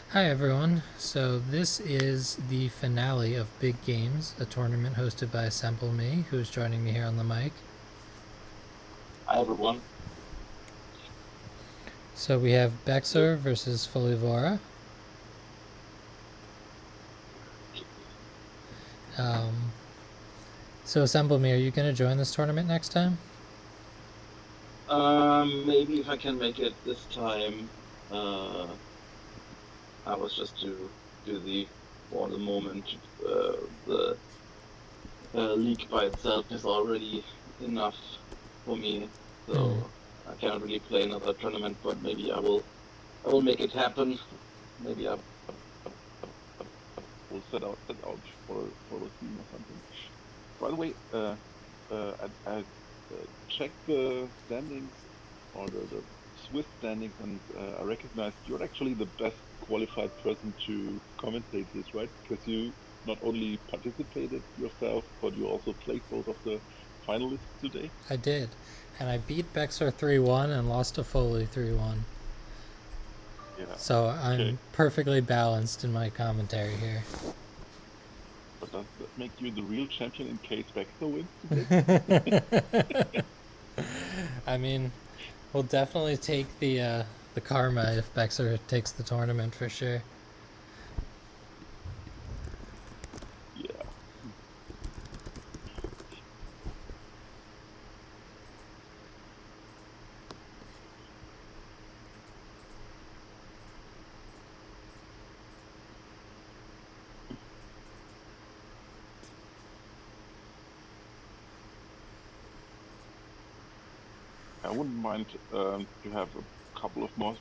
Hi everyone. So this is the finale of Big Games, a tournament hosted by Assemble Me, who's joining me here on the mic. Hi everyone. So we have Yep. BeXXsoR versus Folivora. Um, so Assemble Me, are you going to join this tournament next time? Maybe if I can make it this time. Uh, I was just too busy for the moment. The league by itself is already enough for me, Hmm. so I cannot really play another tournament. But maybe I will make it happen. Maybe I will set out for the team or something. By the way, I checked the standings or the Swiss standings, and I recognized you're actually the best qualified person to commentate this, right? Because you not only participated yourself, but you also played both of the finalists today. I did. And I beat BeXXsoR 3-1 and lost to Foley 3-1. Yeah. So Okay. I'm perfectly balanced in my commentary here. But does that make you the real champion in case Vexo wins today? I mean, we'll definitely take the karma if BeXXsoR takes the tournament for sure. Yeah. I wouldn't mind to have a couple of more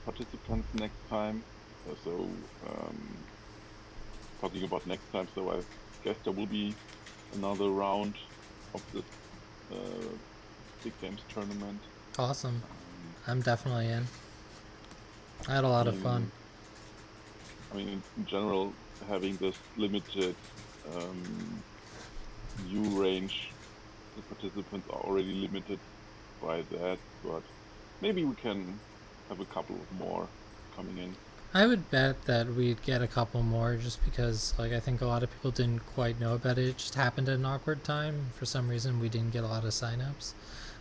participants next time. Talking about next time, so I guess there will be another round of this uh, big games tournament. Awesome. Um, I'm definitely in. I had a I lot of fun. mean, I mean, in general, having this limited um, view range, the participants are already limited by that, but maybe we can have a couple of more coming in. I would bet that we'd get a couple more just because, like, I think a lot of people didn't quite know about it. It just happened at an awkward time. For some reason, we didn't get a lot of signups.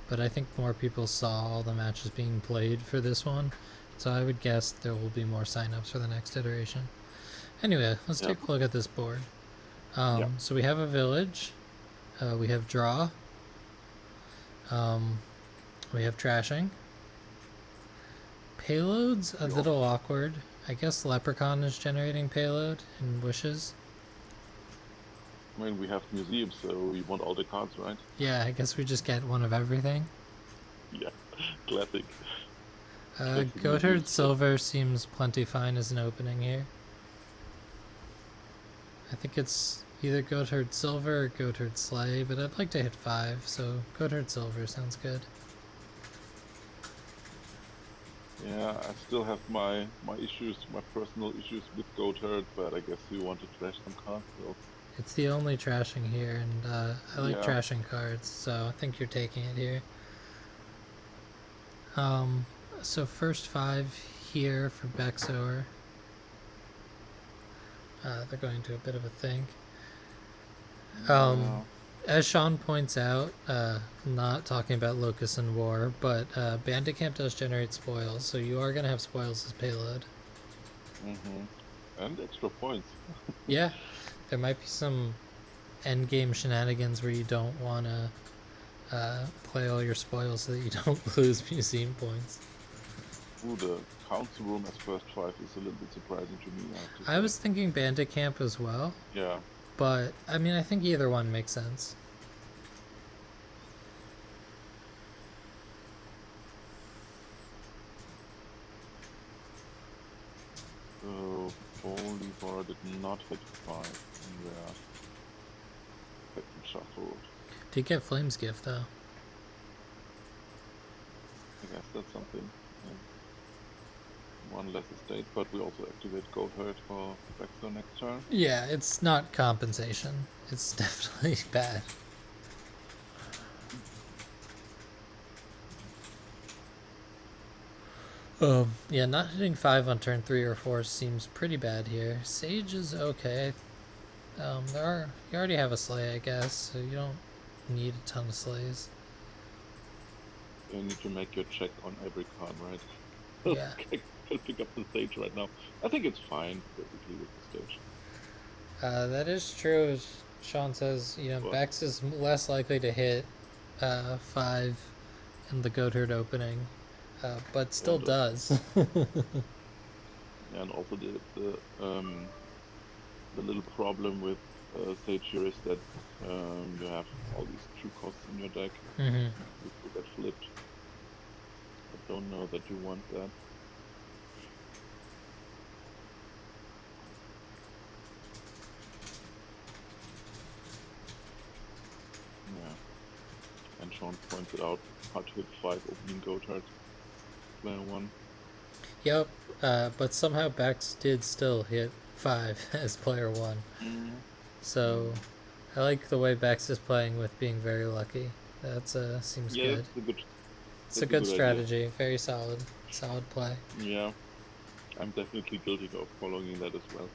But I think more people saw all the matches being played for this one. So I would guess there will be more signups for the next iteration. Anyway, let's Yeah, take a look at this board. yeah, So we have a village. We have draw. Um, we have trashing. Payload's a we also. little awkward. I guess Leprechaun is generating payload and wishes. I mean, we have museums, so we want all the cards, right? Yeah, I guess we just get one of everything. Yeah, classic, classic museum Goatherd stuff. Silver seems plenty fine as an opening here. I think it's either Goatherd Silver or Goatherd Slay, but I'd like to hit 5, so Goatherd Silver sounds good. Yeah, I still have my issues, my personal issues with Goatherd, but I guess you want to trash some cards, so It's the only trashing here, and I like yeah. trashing cards, so I think you're taking it here. Um, so first 5 here for BeXXsoR. They're going to a bit of a think. Um, Yeah, as Sean points out, not talking about Locust and War, but Bandit Camp does generate spoils, so you are going to have spoils as payload. mm-hmm. And extra points. Yeah, there might be some end game shenanigans where you don't want to play all your spoils so that you don't lose museum points. Ooh, the council room as first five is a little bit surprising to me, I have to I say. was thinking Bandit Camp as well, Yeah, but I mean, I think either one makes sense. so Folivora did not hit five in their second shuffle. Did get Flames Gift though. I guess that's something. Yeah. One less estate, but we also activate Goatherd for BeXXsoR next turn. Yeah, it's not compensation. It's definitely bad. Yeah, not hitting 5 on turn 3 or 4 seems pretty bad here. Sage is okay. You already have a sleigh, I guess, so you don't need a ton of sleighs. You need to make your check on every card, right? Yeah. I'll pick up the stage right now. I think it's fine, basically, with the stage. That is true. As Sean says, But Bex is less likely to hit 5 in the Goat Herd opening, but still and does. and also the little problem with Sage here is that you have all these true costs in your deck, Hmm. which will get flipped. I don't know that you want that. Yeah. And Sean pointed out hard to hit 5 opening Gotard, player 1. Yep, but somehow Bex did still hit 5 as player 1. Mm. So I like the way Bex is playing with being very lucky. That seems Yeah, good. It's a that's a good good idea. strategy. Very solid. Solid play. Yeah, I'm definitely guilty of following that as well.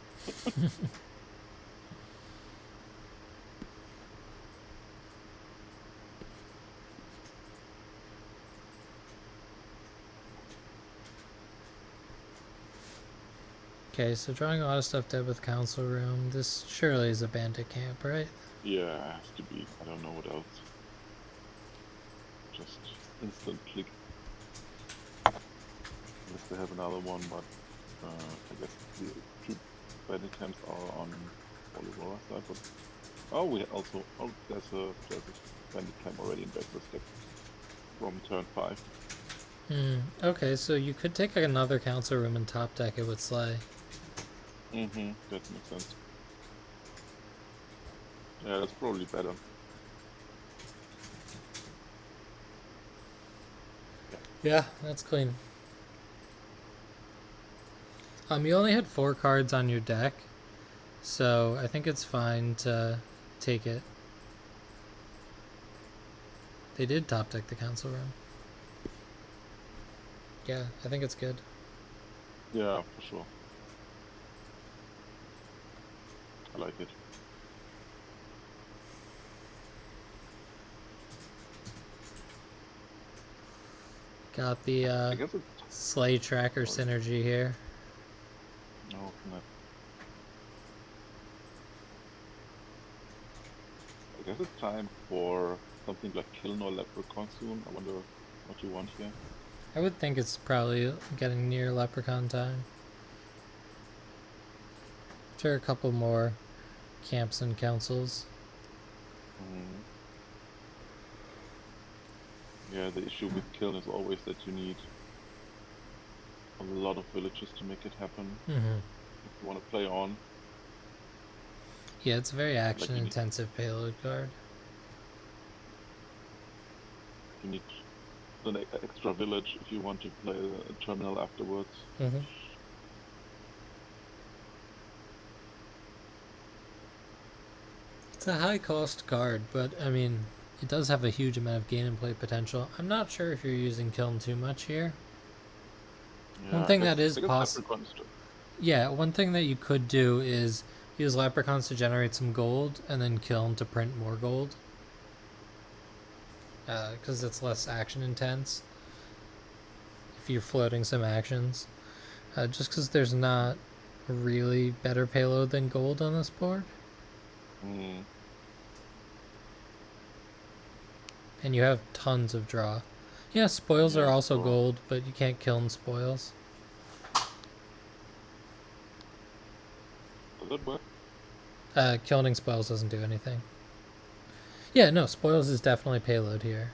Okay, so drawing a lot of stuff dead with Council Room. This surely is a bandit camp, right? Yeah, it has to be. I don't know what else. Just instant click. Unless they have another one, but I guess the 2 bad attempts are on Folivora side. But there's a bandit camp already in Backwards deck from turn 5. Okay, so you could take another Council Room and top deck it with Slay. That makes sense. Yeah, that's probably better. Yeah, that's clean. You only had 4 cards on your deck, so I think it's fine to take it. They did top deck the Council Room. Yeah, I think it's good. Yeah, for sure. I like it. Got the I guess it's Slay Tracker sorry. synergy here. No, not. I guess it's time for something like Kiln or Leprechaun soon. I wonder what you want here. I would think it's probably getting near Leprechaun time. After a couple more camps and councils. Mm. Yeah, the issue with Kiln is always that you need a lot of villages to make it happen. If you want to play on. Yeah, it's a very Like action-intensive payload card. you need an extra village if you want to play a terminal afterwards. It's a high-cost card, but I mean, it does have a huge amount of gain and play potential. I'm not sure if you're using Kiln too much here. Yeah, One thing that is possible. Yeah, one thing that you could do is use Leprechauns to generate some gold, and then Kiln to print more gold. Because it's less action intense. If you're floating some actions. Just because there's not really better payload than gold on this board. And you have tons of draw. Yeah, spoils are also gold, but you can't Kiln spoils. Does that work? Kilning spoils doesn't do anything. Yeah, no, spoils is definitely payload here,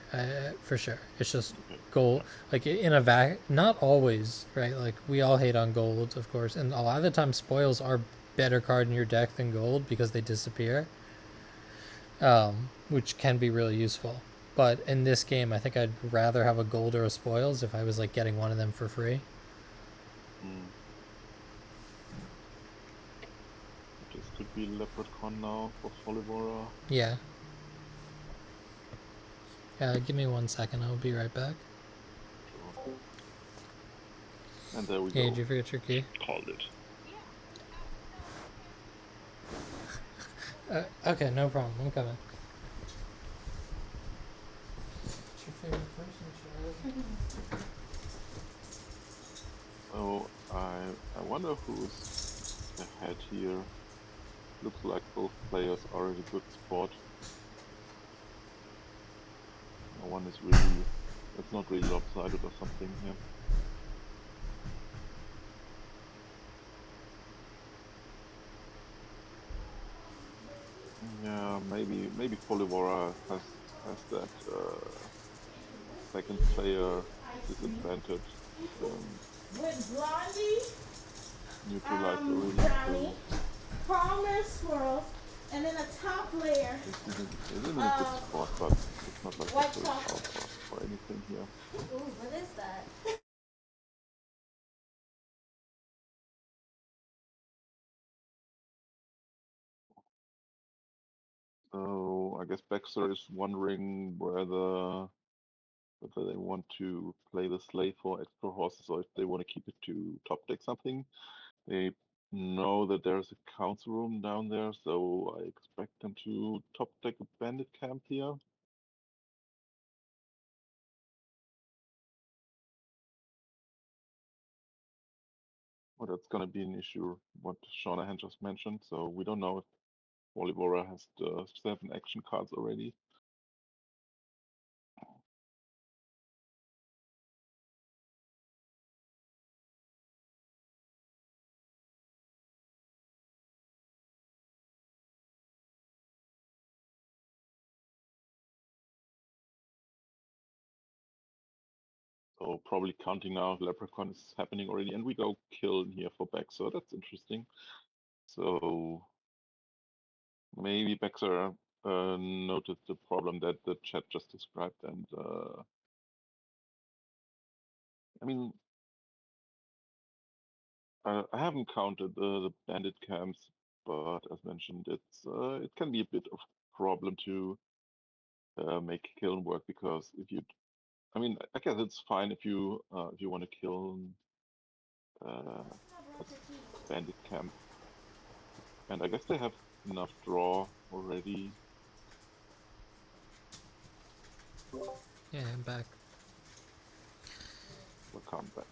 for sure. It's just gold, like in a not always, right? Like we all hate on gold, of course, and a lot of the time spoils are better card in your deck than gold because they disappear, which can be really useful. But in this game, I think I'd rather have a gold or a spoils if I was like getting one of them for free. This could be Leprechaun now for Folivora. Yeah. Give me 1 second. I'll be right back. Sure. And there we Hey, go. did you forget your key? Called it. Okay, no problem. I'm coming. What's your favorite person, Charlie? So I wonder who's ahead here. Looks like both players are at a good spot. No one is really. It's not really lopsided or something here. Yeah, maybe Folivora has that second player disadvantage With Blondie, neutralized already. Johnny, So Palmer Squirrels, and then a top layer I guess he's in a good of spot, but it's not like white he's very sharp chocolate. or anything here. Ooh, what is that? So I guess BeXXsoR is wondering whether they want to play the sleigh for extra horses or if they want to keep it to top deck something. They know that there's a council room down there, so I expect them to top deck a bandit camp here. Well, that's gonna be an issue, what Shaunahan just mentioned. So we don't know if Folivora has the 7 action cards already. So probably counting now, Leprechaun is happening already, and we go kill here for Bex, so that's interesting. So maybe BeXXsoR noticed the problem that the chat just described, and I mean, I haven't counted the bandit camps, but as mentioned, it can be a bit of a problem to make kiln work because if you, I mean, I guess it's fine if you want to kill a bandit camp, and I guess they have enough draw already. Yeah, I'm back. We'll come back.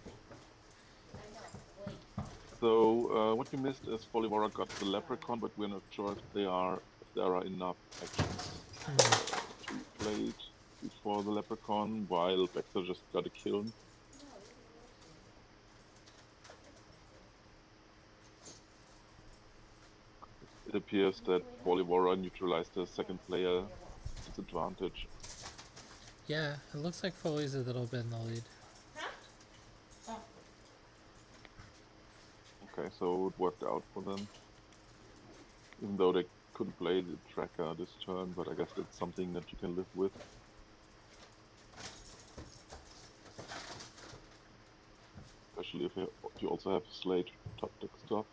So what you missed is Folivora got the Leprechaun, but we're not sure if there are enough actions to be played before the Leprechaun, while BeXXsoR just got a kiln. It appears that Folivora neutralized the second player disadvantage. Yeah, it looks like Foley's a little bit in the lead. Okay, so it worked out for them, even though they couldn't play the tracker this turn, but I guess that's something that you can live with. Especially if you also have Slate top deck stuff.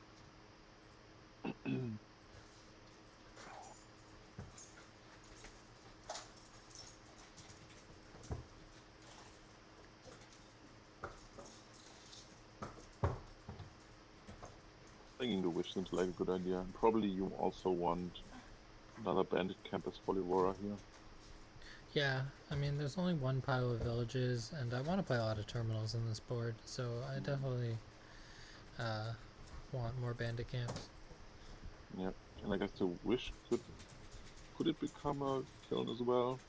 Thinking the Wish seems like a good idea. And probably you also want another bandit camp as Folivora here. Yeah, I mean, there's only one pile of villages, and I want to play a lot of terminals in this board, so I definitely want more bandit camps. Yeah, and I guess the Wish could it become a kiln as well?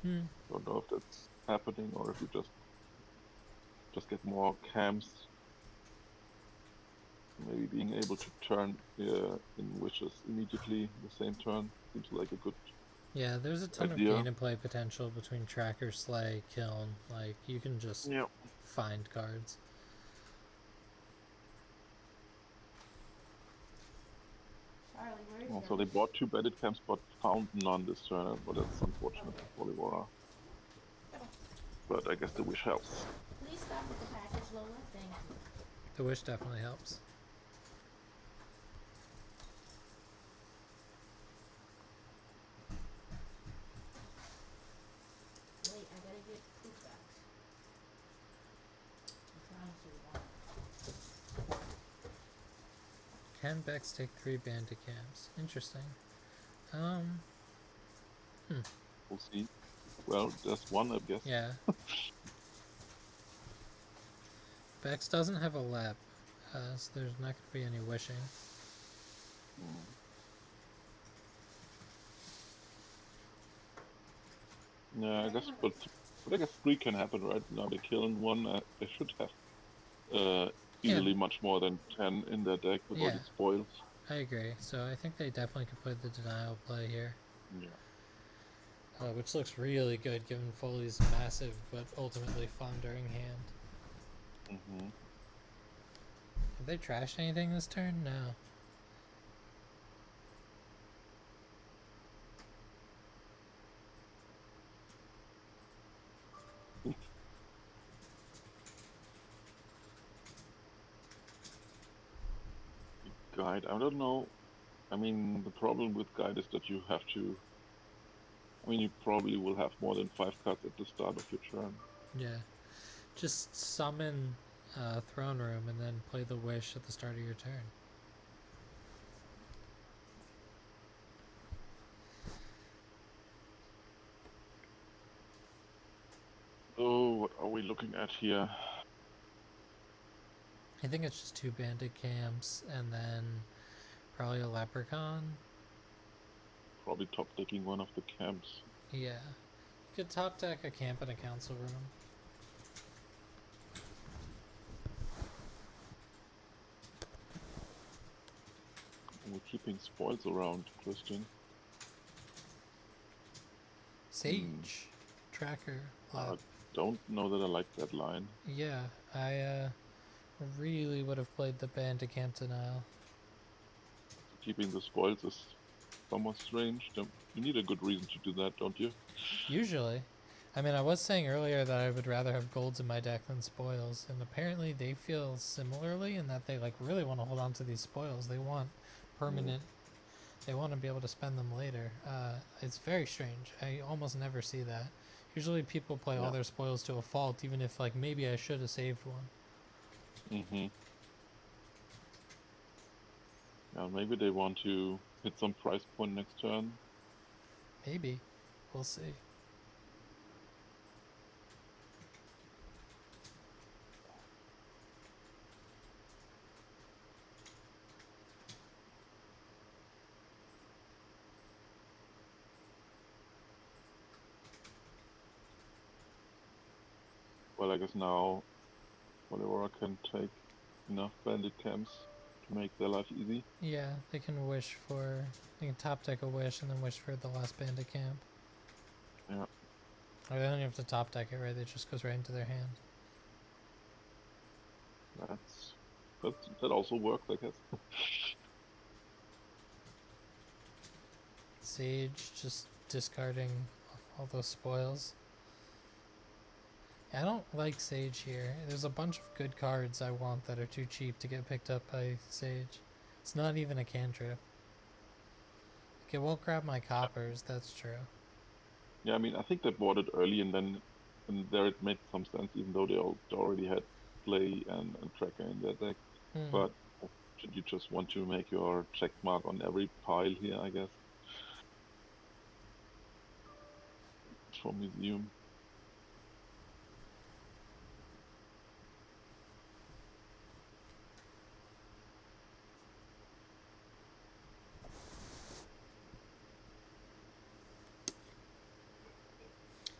Don't know if that's happening or if you just get more camps. Maybe being able to turn in wishes immediately the same turn seems like a good Yeah, there's a ton of idea. gain and play potential between Tracker, Slay, Kiln. Like, you can just Yeah. find cards. Charlie, where's Well, your... so they bought 2 bandit camps but found none this turn, but that's unfortunate for Folivora. But I guess the Wish helps. Please stop with the package, Lola. Thank you. The Wish definitely helps. Wait, I gotta get food bags. I'm trying to see one. Can Bex take 3 bandit camps? Interesting. We'll see. Well, there's one, I guess. Yeah. Bex doesn't have a lep, so there's not going to be any wishing. Yeah, I guess, but I guess 3 can happen, right? Now they kill in 1. They should have easily much more than 10 in their deck with all Yeah. the spoils. I agree. So I think they definitely could play the denial play here. Yeah. Which looks really good given Foley's massive but ultimately floundering hand. Mm-hmm. Have they trashed anything this turn? No. Guide, I don't know. I mean, the problem with Guide is that you have to. I mean, you probably will have more than 5 cards at the start of your turn. Yeah. Just summon Throne Room and then play the Wish at the start of your turn. Oh, what are we looking at here? I think it's just 2 bandit camps and then probably a leprechaun. Probably top decking one of the camps. Yeah. You could top deck a camp in a council room. We're keeping spoils around, Christian. Sage. Tracker. I don't know that I like that line. Yeah, I really would have played the bandit camp denial. Keeping the spoils is somewhat strange. You need a good reason to do that, don't you? Usually. I mean, I was saying earlier that I would rather have golds in my deck than spoils, and apparently they feel similarly in that they like really want to hold on to these spoils. They want permanent. They want to be able to spend them later. It's very strange. I almost never see that. Usually people play all their spoils to a fault, even if like maybe I should have saved one. Mm-hmm. Yeah, maybe they want to hit some price point next turn. Maybe. We'll see. Well, I guess now Folivora can take enough bandit camps to make their life easy. Yeah, they can wish for. They can top deck a wish and then wish for the last bandit camp. Yeah. Or they don't even have to top deck it, right? It just goes right into their hand. That also works, I guess. Sage just discarding all those spoils. I don't like Sage here. There's a bunch of good cards I want that are too cheap to get picked up by Sage. It's not even a cantrip. Like, it won't grab my coppers, that's true. Yeah, I mean, I think they bought it early and there it made some sense, even though they already had play and tracker in their deck. But should you just want to make your check mark on every pile here, I guess? For museum.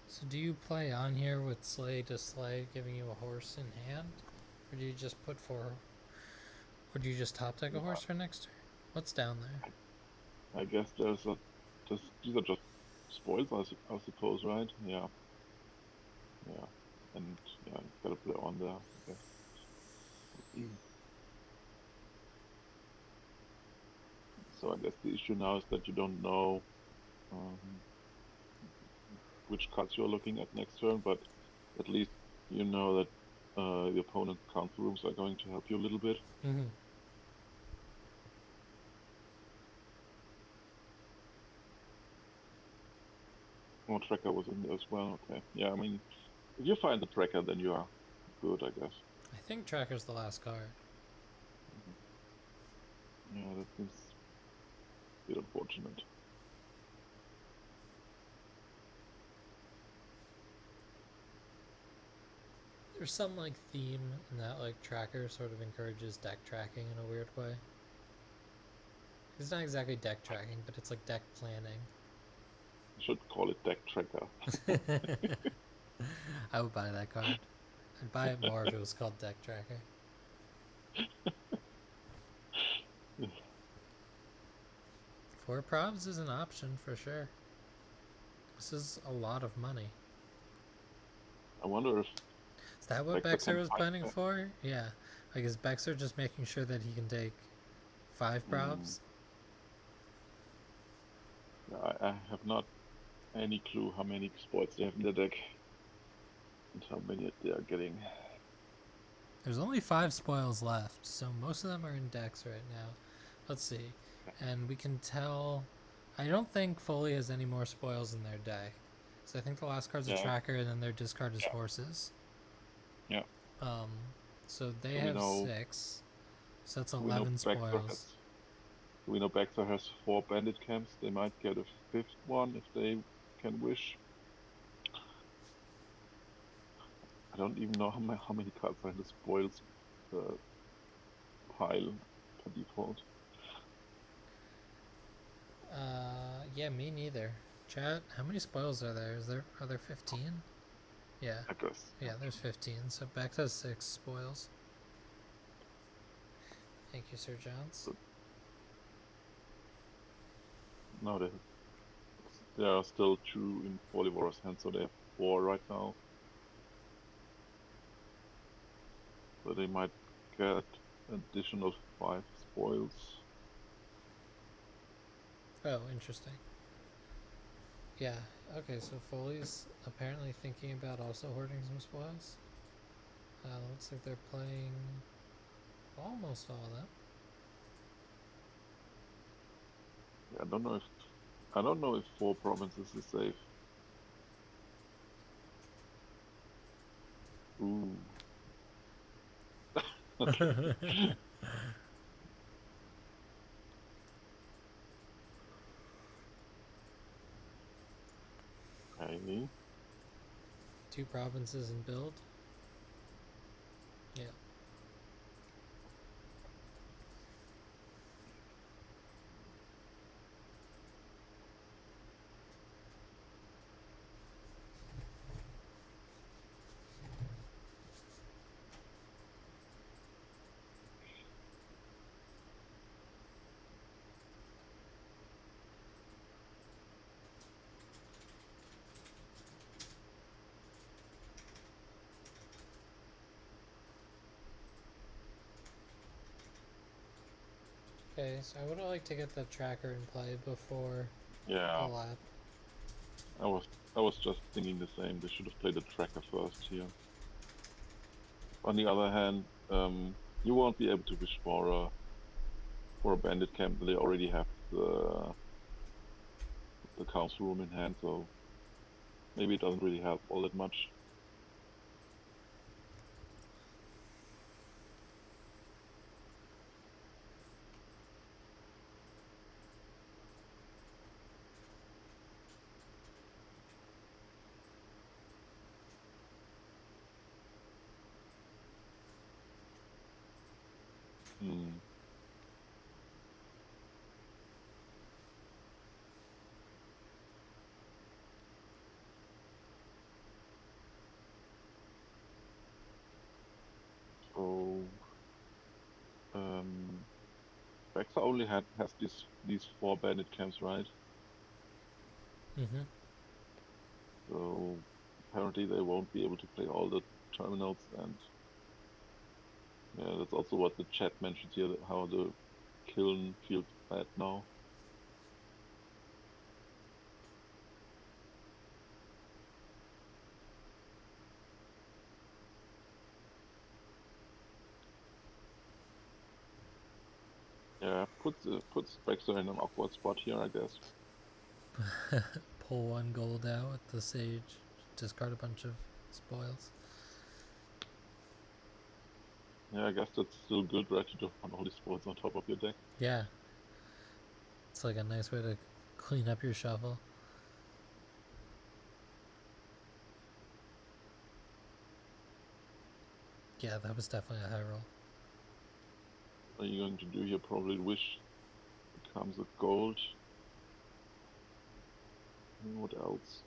So do you play on here with Slay to Slay giving you a horse in hand? Or do you just put 4... Or do you just top deck a horse for next turn? What's down there? I guess these are just spoils, I suppose, right? Yeah. Yeah. And yeah, you gotta put it on there, I guess. So I guess the issue now is that you don't know which cards you're looking at next turn, but at least you know that the opponent's council rooms are going to help you a little bit. Mm-hmm. Oh, tracker was in there as well. Okay. Yeah, I mean, if you find the tracker, then you are good, I guess. I think Tracker's the last card. Yeah. Seems a bit unfortunate. There's some like theme in that like tracker sort of encourages deck tracking in a weird way. It's not exactly deck tracking, but it's like deck planning. You should call it deck tracker. I would buy that card. I'd buy it more if it was called deck tracker. 4 probs is an option for sure. This is a lot of money. I wonder if Is that what BeXXsoR can BeXXsoR was fight planning that. for? Yeah. Like, is BeXXsoR just making sure that he can take 5 probs? I have not any clue how many spoils they have in their deck and how many they are getting. There's only 5 spoils left, so most of them are in decks right now. Let's see. And we can tell... I don't think Foley has any more spoils in their deck. So I think the last card's a Yeah. tracker, and then their discard is horses. Yeah. So they So we have know- 6. So that's We know 11 BeXXsoR spoils. We know BeXXsoR has 4 bandit camps. They might get a 5th one if they can wish. I don't even know how many cards are in the spoils pile per default. Yeah, me neither. Chat, how many spoils are there? Are there 15? Yeah. I guess. Yeah, there's 15. So Bex has 6 spoils. Thank you, Sir Johns. No, they are still 2 in Folivora's hand, so they have 4 right now. So they might get additional 5 spoils. Oh, interesting. Yeah, okay, so Foley's apparently thinking about also hoarding some spoils. Looks like they're playing almost all of them. Yeah, I don't know if 4 provinces is safe. Ooh. Okay. Okay. 2 provinces in build. Yeah. Okay, so I would like to get the tracker in play before the Yeah, lap. I was just thinking the same. They should have played the tracker first here. On the other hand, you won't be able to wish for a bandit camp. They already have the council room in hand, so maybe it doesn't really help all that much. Hmm. So, BeXXsoR only has these 4 bandit camps, right? Mm-hmm. So apparently they won't be able to play all the terminals, and yeah, that's also what the chat mentions here, how the kiln feels bad now. Yeah, puts BeXXsoR in an awkward spot here, I guess. Pull 1 gold out with the sage. Discard a bunch of spoils. Yeah, I guess that's still good, right? You don't want all these spoils on top of your deck. Yeah. It's like a nice way to clean up your shuffle. Yeah, that was definitely a high roll. What are you going to do here? Probably wish becomes a gold. What else?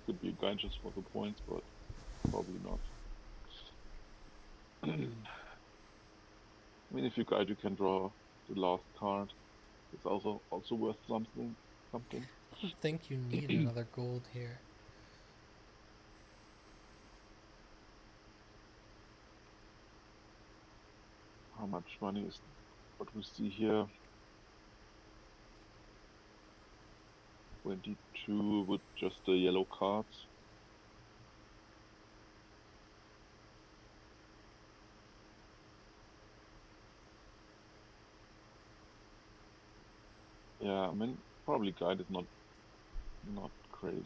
Could be a guy just for the points, but probably not. I mean, if you guide, you can draw the last card. It's also worth something. I don't think you need another gold here. How much money is what we see here? 22 with just the yellow cards. Yeah, I mean, probably guide is not crazy.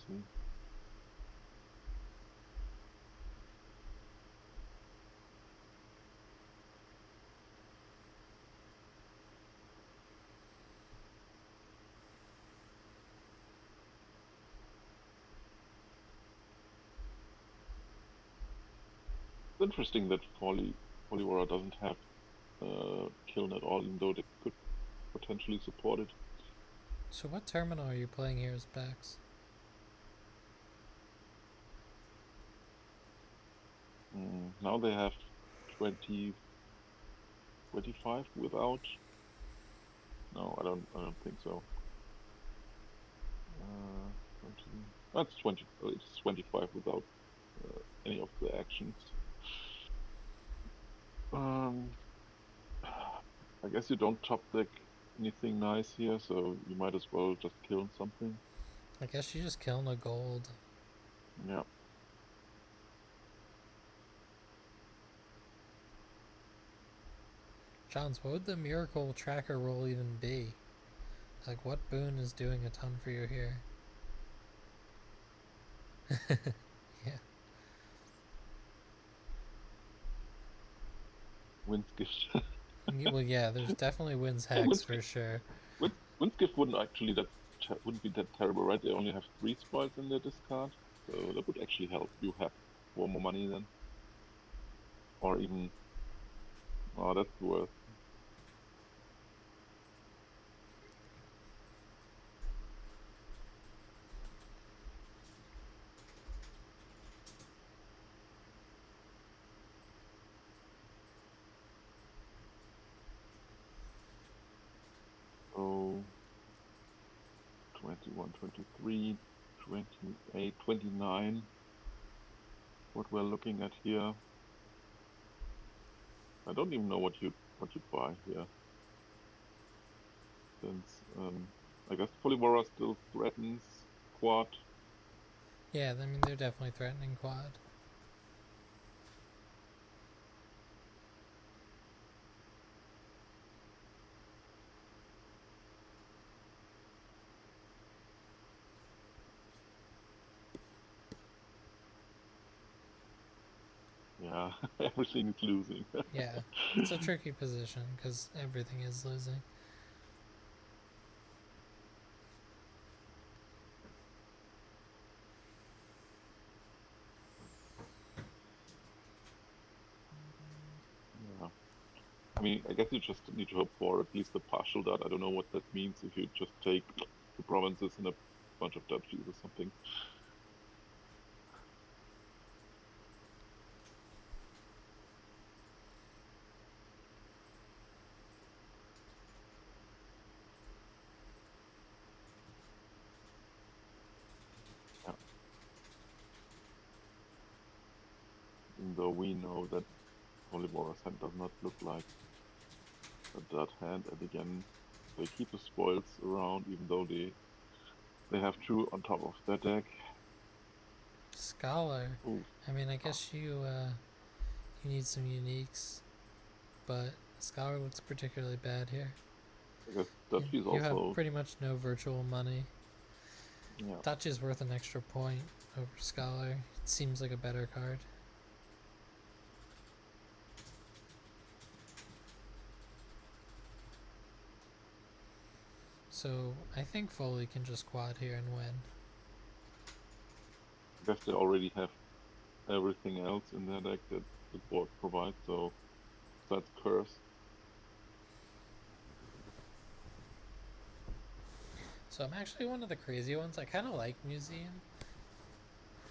It's interesting that Folivora doesn't have Kiln at all, even though they could potentially support it. So what terminal are you playing here as Bex? Now they have 20, 25 without. No, I don't think so. 20. That's 20. It's 25 without any of the actions. I guess you don't top deck anything nice here, so you might as well just kill something. I guess you just killing a gold. Yeah. Johns, what would the miracle tracker roll even be? Like, what boon is doing a ton for you here? Yeah. Wind's Gift. Well, yeah, there's definitely wins Hey, hex for sure. Wind's Gift wouldn't be that terrible, right? They only have 3 spoils in their discard, so that would actually help you have 4 more money then, or even. Oh, that's worth. So 21, 23, 28, 29. What we're looking at here. I don't even know what you'd buy here. Since I guess Folivora still threatens quad. Yeah, I mean, they're definitely threatening quad. Yeah, everything is losing. Yeah, it's a tricky position because everything is losing. Yeah. I mean, I guess you just need to hope for at least a partial dot. I don't know what that means if you just take the provinces and a bunch of duchies or something. Yeah. Even though we know that Folivora's hand does not look like a dot hand, and again, they keep the spoils around, even though they have two on top of their deck. Scholar. Ooh. I mean, I guess you need some uniques, but Scholar looks particularly bad here. I guess Duchy is You have also. pretty much no virtual money. Yeah. Dutch is worth an extra point over Scholar. It seems like a better card. So I think Foley can just quad here and win. I guess they already have everything else in their deck that the board provides, so that's Curse. So I'm actually one of the crazy ones. I kind of like Museum.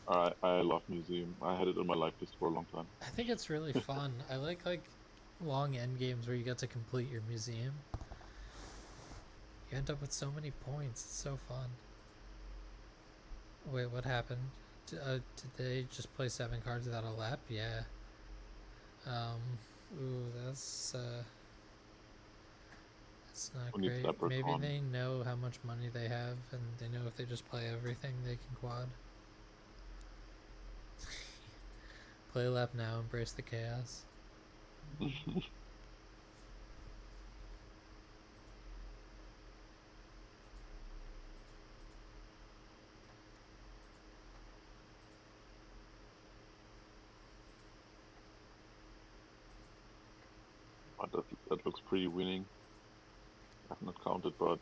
I love Museum. I had it on my life list for a long time. I think it's really fun. I like long end games where you get to complete your museum. You end up with so many points. It's so fun. Wait, what happened? Did they just play 7 cards without a lap? Yeah. Ooh, that's not Who needs great. Maybe Leprechaun? they know how much money they have, and they know if they just play everything, they can quad. Play lap now, embrace the chaos. But that looks pretty winning. I've not counted, but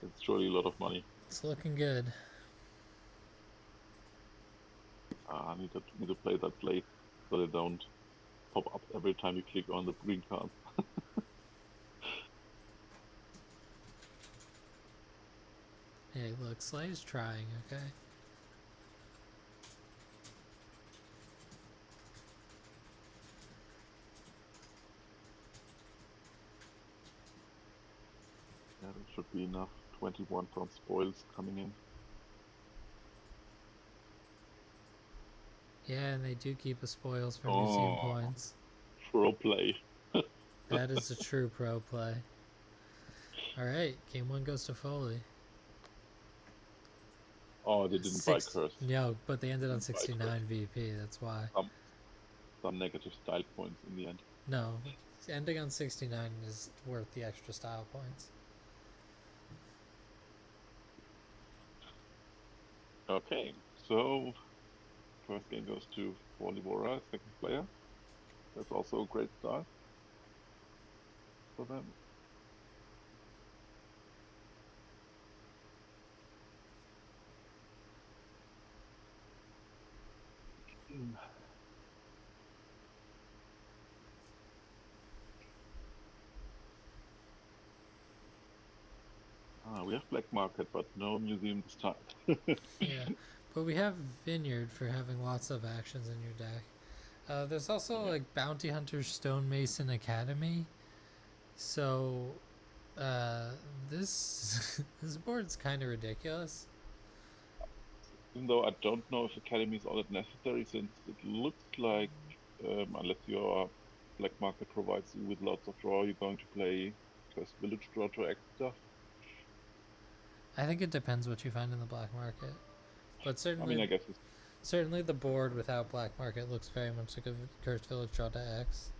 it's surely a lot of money. It's looking good. I need to play that play so they don't pop up every time you click on the green card. Hey, look, Slay's trying, okay? Yeah, that should be enough. 21 from spoils coming in. Yeah, and they do keep the spoils for museum points. Pro play. That is a true pro play. Alright, game 1 goes to Foley. Oh, they didn't buy Curse. No, but they ended on Didn't buy 69 Curse. VP, that's why. Some negative style points in the end. No, ending on 69 is worth the extra style points. Okay, so first game goes to Folivora, second player. That's also a great start for them. We have Black Market, but no Museum this time. Yeah, but we have Vineyard for having lots of actions in your deck. There's also like Bounty Hunter Stonemason Academy. So this this board's kind of ridiculous. Even though I don't know if Academy is all that necessary, since it looks like, unless your Black Market provides you with lots of draw, you're going to play Cursed Village draw to X stuff. I think it depends what you find in the black market, but certainly, I mean, I guess it's, certainly the board without black market looks very much like a Cursed Village draw to X.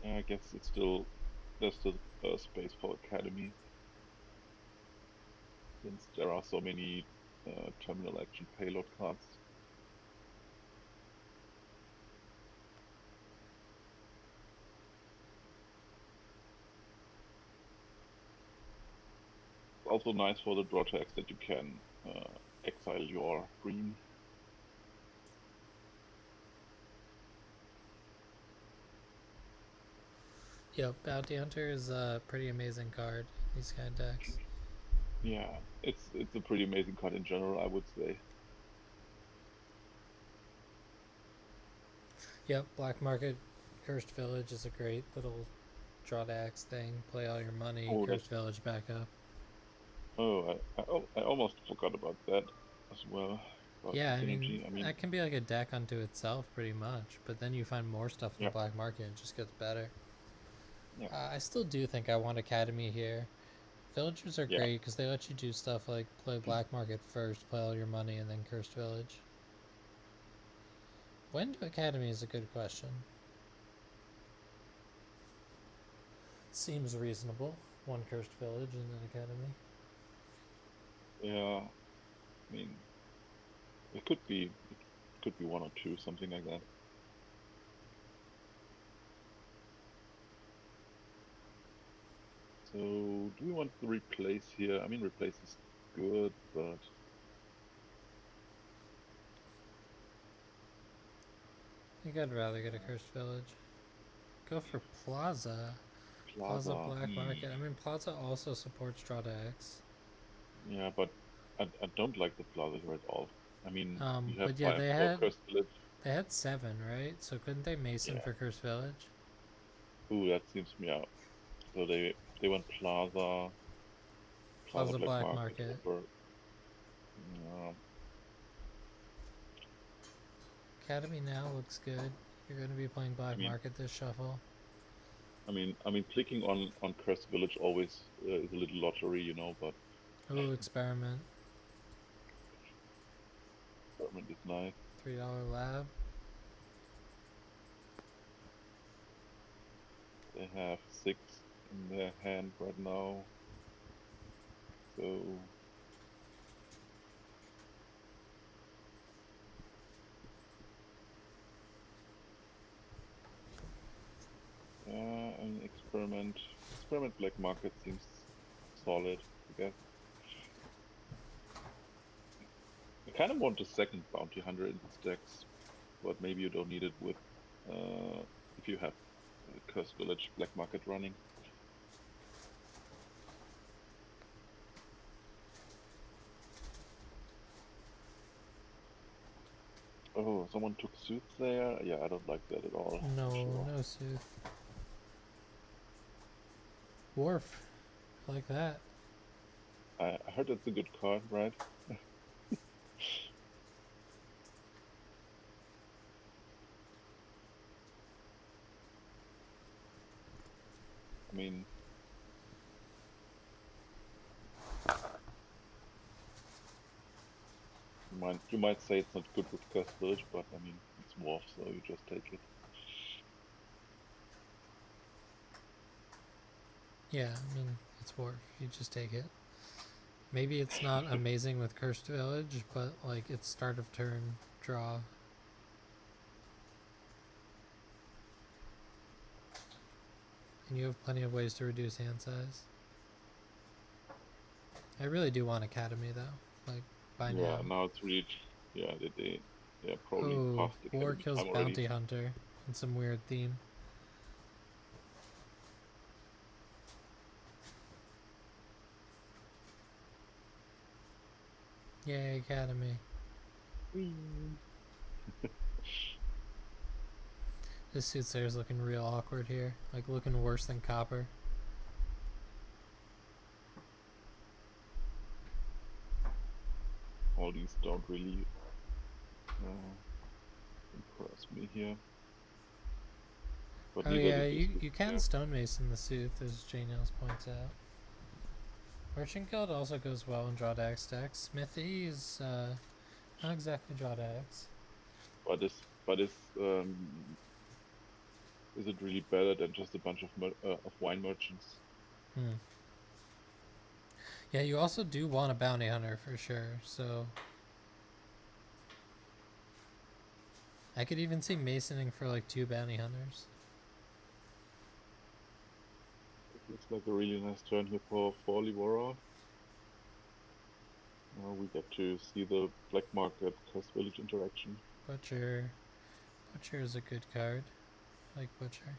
I guess it's still, there's still space for Academy, since there are so many terminal action payload cards. It's also nice for the draw to X that you can exile your green. Yep, Bounty Hunter is a pretty amazing card. These kind of decks. Yeah, it's a pretty amazing card in general, I would say. Yep, black market Cursed Village is a great little draw to X thing. Play all your money, Oh, Cursed Village back up. Oh, I almost forgot about that as well. About Yeah, the I mean, synergy. that can be like a deck unto itself pretty much, but then you find more stuff in Yeah, the black market and it just gets better. yeah, I still do think I want Academy here. Villagers are yeah. great because they let you do stuff like play black market first, play all your money, and then Cursed Village. When to Academy is a good question. Seems reasonable. One Cursed Village and then Academy. Yeah. I mean, it could be one or two, something like that. So, do we want to replace here? I mean, replace is good, but I think I'd rather get a Cursed Village. Go for Plaza. Plaza Plaza. Black Market. I mean, Plaza also supports Draw to X. Yeah, but I don't like the Plaza here at all. I mean, you have But yeah, 5 for Cursed Village. they had 7, right? So couldn't they Mason Yeah. for Cursed Village? Ooh, that seems me out. So they went Plaza Plaza Black Black Market Market. over. Yeah, Academy now looks good. You're going to be playing I Black mean, Market this shuffle. clicking on Cursed Village always is a little lottery, you know. But Ooh, Experiment. Experiment is nice. $3 lab. They have 6 in their hand right now. So yeah, an experiment black market seems solid, I guess. I kind of want a second bounty hunter in the stacks, but maybe you don't need it with if you have Cursed Village black market running. Oh, someone took Sooth there. Yeah, I don't like that at all. For No, sure. no Sooth. Wharf. I like that. I heard that's a good card, right? I mean, you might say it's not good with Cursed Village, but I mean it's Morph, so you just take it. Yeah, I mean, it's Wharf. You just take it. Maybe it's not amazing with Cursed Village, but like it's start of turn draw. And you have plenty of ways to reduce hand size. I really do want Academy though. Like by Yeah, now. now it's reached. Yeah, they're probably Oh, past the War Academy kills time already. Bounty Hunter in some weird theme. Yay, Academy. Whee! This Soothsayer is looking real awkward here. Like looking worse than Copper. All these don't really impress me here. But Oh neither yeah, did this. you can stonemason the Sooth, as J Nails points out. Merchant Guild also goes well in draw dax decks. Smithy is not exactly draw dax. But is it really better than just a bunch of wine merchants? Yeah, you also do want a bounty hunter for sure, so I could even see masoning for like 2 bounty hunters. It looks like a really nice turn here for Folivora. Now we get to see the black market Cursed Village interaction. Butcher is a good card. I like Butcher.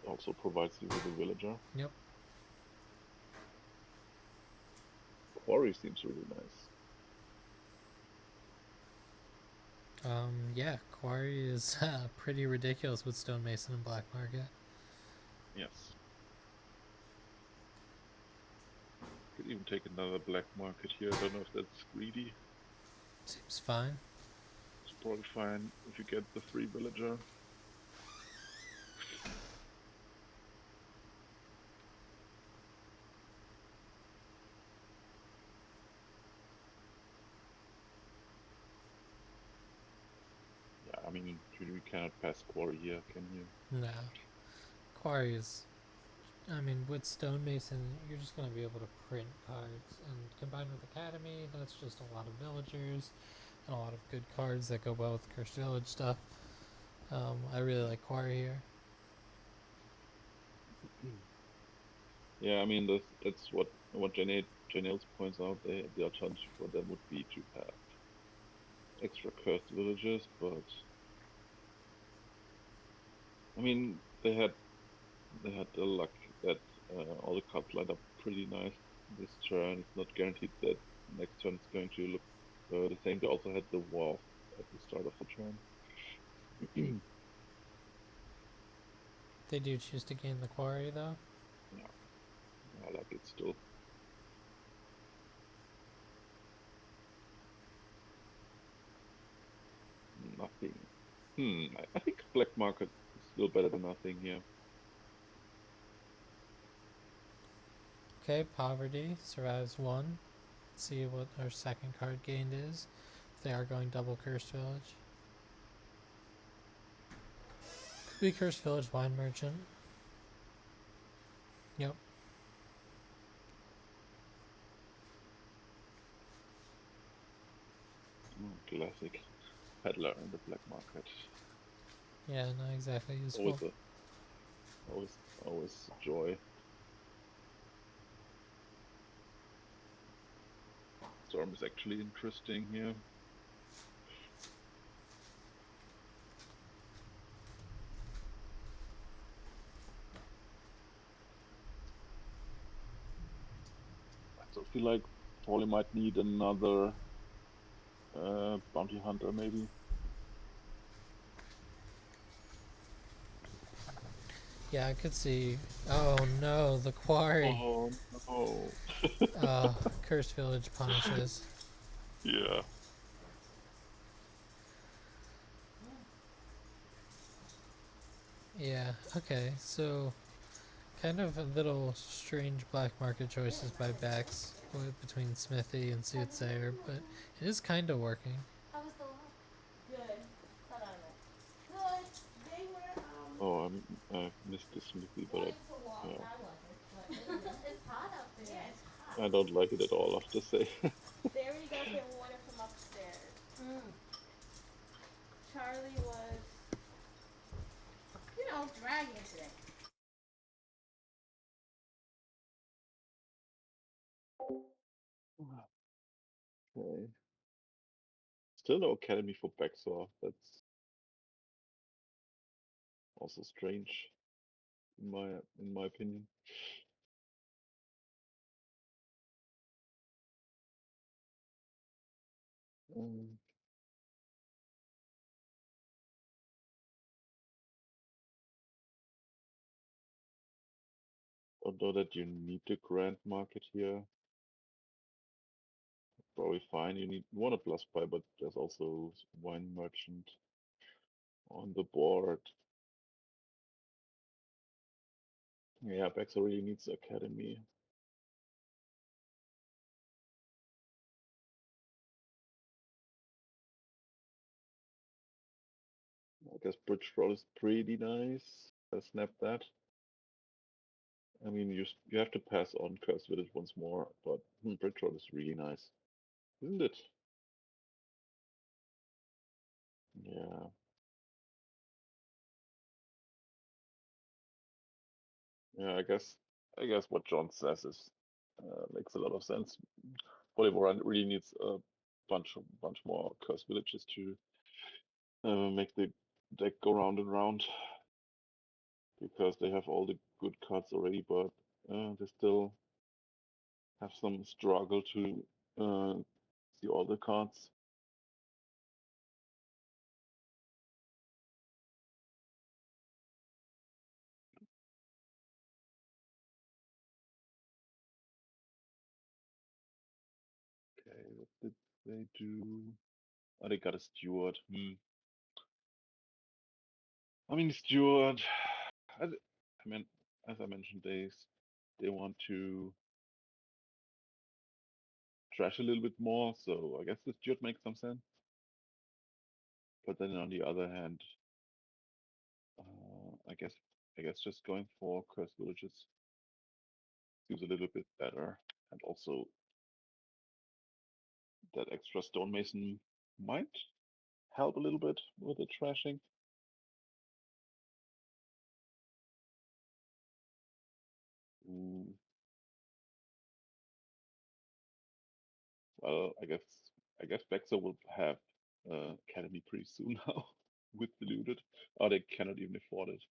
Also provides you with a villager. Yep. Quarry seems really nice. Yeah, Quarry is pretty ridiculous with stonemason and black market. Yes. Could even take another black market here. I don't know if that's greedy. Seems fine. It's probably fine if you get the free villager. Yeah, I mean, you cannot pass Quarry here, can you? No. Quarry is, I mean, with stonemason, you're just going to be able to print cards. And combined with Academy, that's just a lot of villagers and a lot of good cards that go well with Cursed Village stuff. I really like Quarry here. Yeah, I mean that's what Janelle points out. The alternative for them would be to have extra cursed villages, but I mean they had the luck that all the cards lined up pretty nice this turn. It's not guaranteed that next turn it's going to look the same. They also had the war at the start of the turn. They do choose to gain the Quarry though. Yeah, I like it still. Nothing. I think black market is still better than nothing here. Okay, Poverty survives one. Let's see what our second card gained is. If they are going double Cursed Village. Could be Cursed Village Wine Merchant. Yep. Classic peddler in the black market. Yeah, not exactly useful. Always a always joy. Storm is actually interesting here. I still feel like Folly might need another bounty hunter, maybe. Yeah, I could see. Oh no, the Quarry. Oh no. Cursed Village punishes. Yeah. Yeah, okay, so kind of a little strange black market choices by Bex between Smithy and Soothsayer, but it is kind of working. How was the walk? Good. Hold on a minute. Good. They were Oh, I missed the smithy, but wanting to walk. yeah, I wasn't, but it's hot out there. Yeah, it's hot. I don't like it at all. I have to say. They already got their water from upstairs. Charlie was, dragging today. Okay. Still no academy for BeXXsoR. That's also strange in my opinion. Um, although that you need the grand market here, probably fine. You want a plus buy, but there's also wine merchant on the board. Yeah, BeXXsoR really needs academy. I guess bridge roll is pretty nice. Snap that. I mean, you have to pass on Curse Village once more, but bridge roll is really nice, isn't it? Yeah. Yeah, I guess what John says is makes a lot of sense. Folivora really needs a bunch more Curse Villages to make the deck go round and round because they have all the good cards already, but they still have some struggle to see all the cards. Okay, what did they do? Oh, they got a steward. I mean, steward. I mean, as I mentioned, they want to trash a little bit more, so I guess the steward makes some sense. But then on the other hand, I guess just going for cursed villages seems a little bit better, and also that extra stonemason might help a little bit with the trashing. Ooh. Well, I guess BeXXsoR will have Academy pretty soon now with diluted. Oh, they cannot even afford it.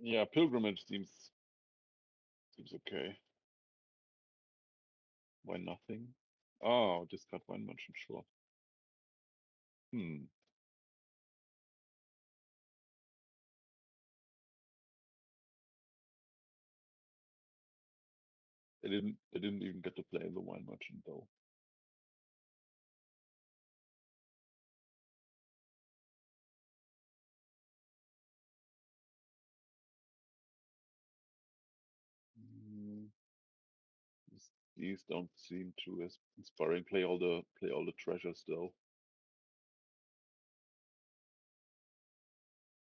Yeah, Pilgrimage seems okay. Why nothing? Oh, discard one merchant, sure. Hmm. They didn't even get to play the wine merchant though. Mm, these don't seem too as inspiring. Play all the treasures though.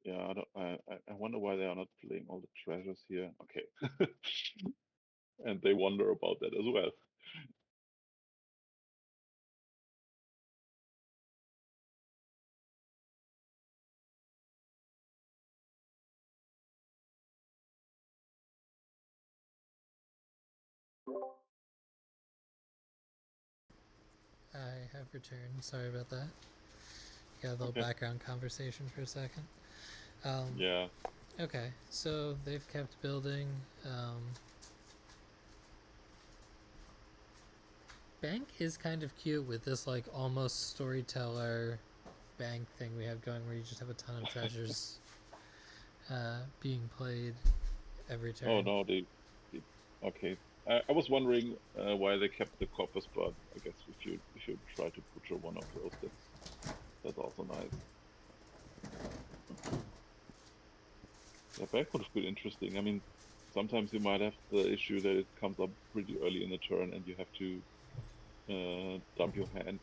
Yeah, I wonder why they are not playing all the treasures here. Okay. And they wonder about that as well. I have returned. Sorry about that. Got a little Okay. background conversation for a second. Yeah. Okay, so they've kept building. Bank is kind of cute with this like almost storyteller bank thing we have going, where you just have a ton of treasures being played every Oh turn. no, they okay. I was wondering why they kept the coppers, but I guess if you try to butcher one of those, that's also nice. Yeah, bank would have been interesting. I mean, sometimes you might have the issue that it comes up pretty early in the turn, and you have to dump your hand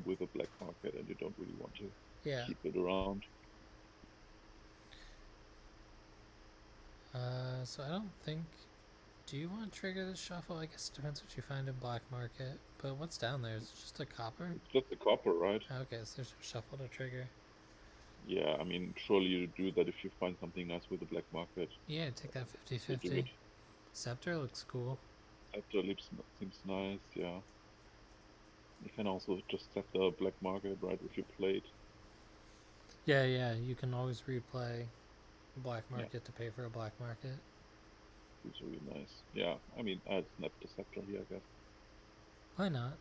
with a black market, and you don't really want to Yeah. keep it around. So I don't think. Do you want to trigger this shuffle? I guess it depends what you find in black market. But what's down there? Is it just a copper? It's just a copper, right? Okay, so there's a shuffle to trigger. Yeah, I mean, surely you do that if you find something nice with the black market. Yeah, take that You do 50-50. it. Scepter looks cool. Scepter seems nice, yeah. You can also just set the black market right with your plate. Yeah, you can always replay black Yeah, market to pay for a black market. seems really nice. Yeah, I mean, I'd snap the scepter here, I guess. Why not?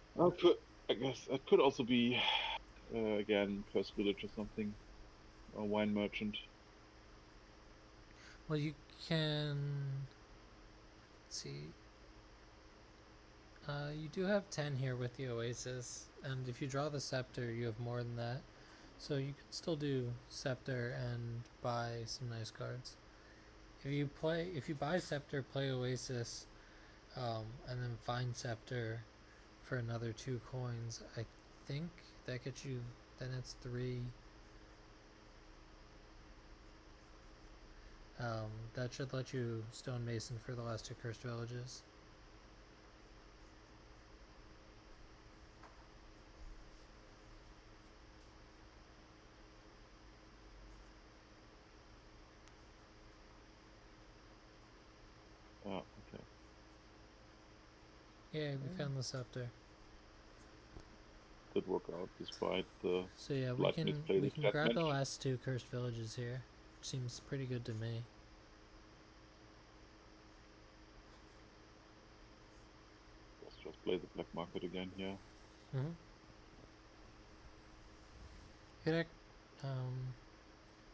I guess it could also be again Cursed Village or something, or Wine Merchant. Well, you can. Let's see. You do have 10 here with the Oasis, and if you draw the Scepter, you have more than that. So you can still do Scepter and buy some nice cards. If you buy Scepter, play Oasis, and then find Scepter for another 2 coins, I think that gets you. Then it's 3. That should let you Stonemason for the last 2 Cursed Villages. Ah, okay. Yeah, we found the Scepter. Did work out despite the So yeah, slight misplay we that can Chad grab the mentioned. last 2 Cursed Villages here. Seems pretty good to me. Let's just play the black market again here. Mm-hmm. Could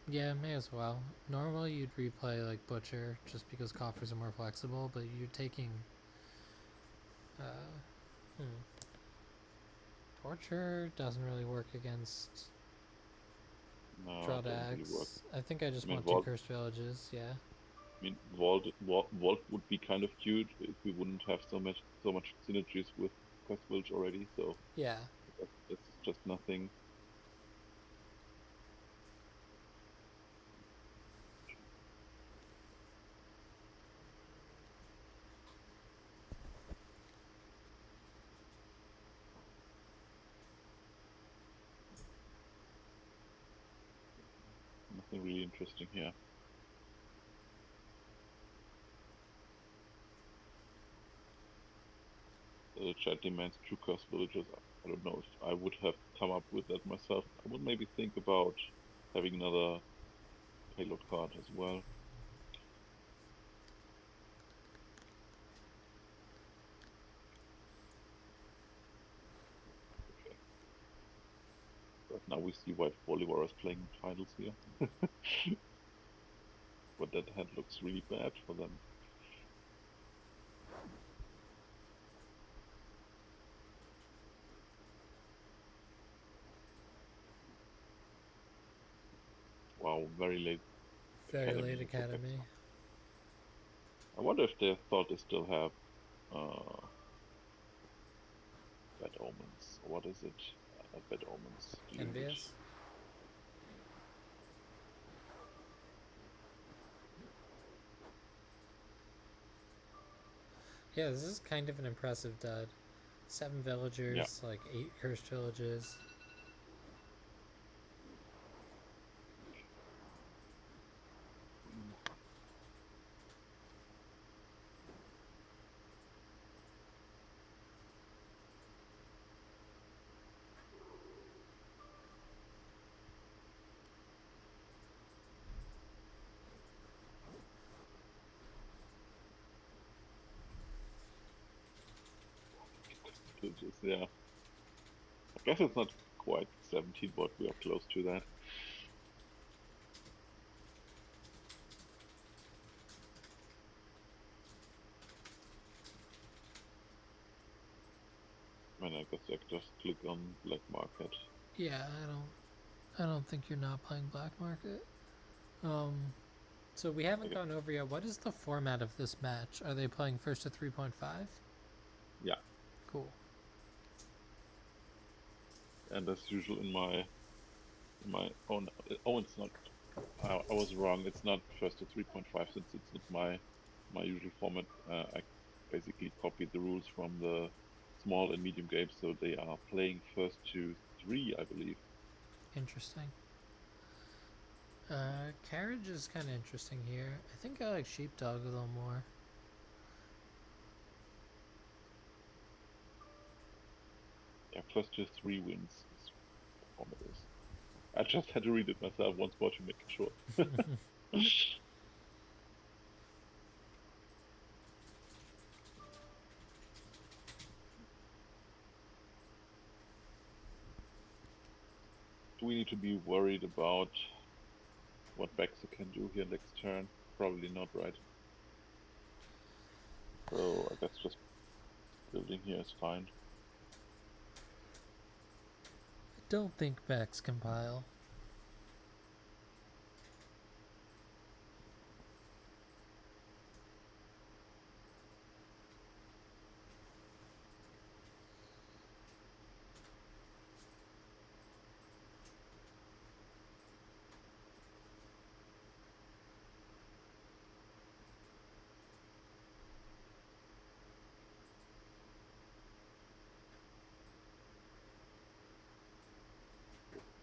yeah, may as well. Normally you'd replay like Butcher just because coffers are more flexible, but you're taking uh, hmm. Torture doesn't really work against No, draw it doesn't really work. dags. I think I I just mean, want 2 Vault. Cursed Villages, yeah. I mean, Vault would be kind of cute if we wouldn't have so much synergies with Quest Village already. So Yeah. that's just nothing. something really interesting here. The chat demands 2-cost villagers. I don't know if I would have come up with that myself. I would maybe think about having another payload card as well. Okay. But now we see why Folivora is playing finals here. But that hand looks really bad for them. Wow, very late Very academy late here for academy. BeXXsoR. I wonder if they thought they still have bad omens. What is it? Not bad omens. Envious. Yeah, this is kind of an impressive dud. 7 villagers, Yeah. like 8 cursed villages. Yeah. I guess it's not quite 17, but we are close to that. I mean, I guess I just click on black market. Yeah, I don't think you're not playing black market. So we haven't gone over yet. What is the format of this match? Are they playing first to 3.5? Yeah. Cool. And as usual in my own. Oh, it's not. I was wrong. It's not first to 3.5 since it's not my usual format. I basically copied the rules from the small and medium games, so they are playing first to 3, I believe. Interesting. Carriage is kind of interesting here. I think I like sheepdog a little more. Yeah, first to 3 wins is what the format is. I just had to read it myself once more to make it sure. Do we need to be worried about what BeXXsoR can do here next turn? Probably not, right? So I guess just building here is fine. I don't think Bex compile.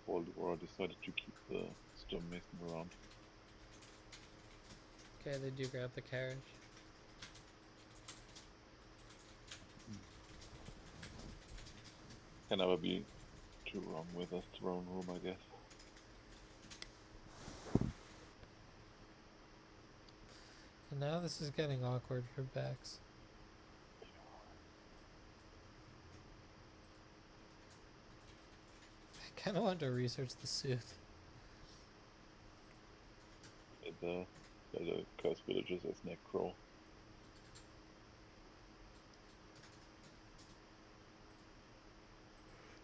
Folivora decided to keep the stonemason around. Okay, they do grab the carriage. Can never be too wrong with a throne room, I guess. And now this is getting awkward for Bex. I kind of want to research the Sooth. The cursed villages as Necro.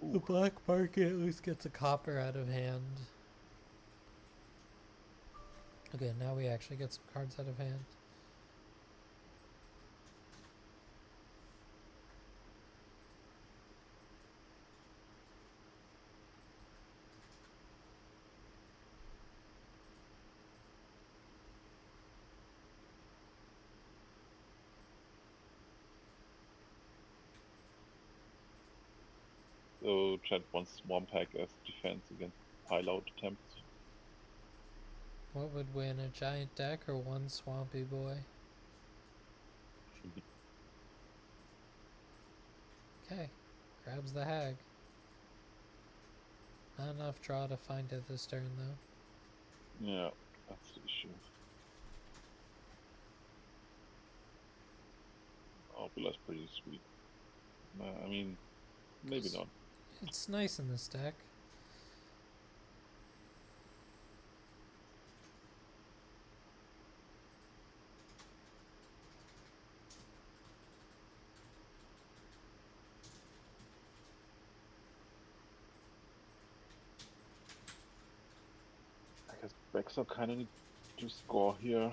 The black market at least gets a copper out of hand. Okay, now we actually get some cards out of hand. So Chat wants Swamp Hack as defense against pile out attempts. What would win, a giant deck or one swampy boy? Okay, grabs the hag. Not enough draw to find it this turn, though. Yeah, that's the issue. Oh, Villa's pretty sweet. I mean, maybe not. It's nice in this deck. I guess BeXXsoR kind of need to score here.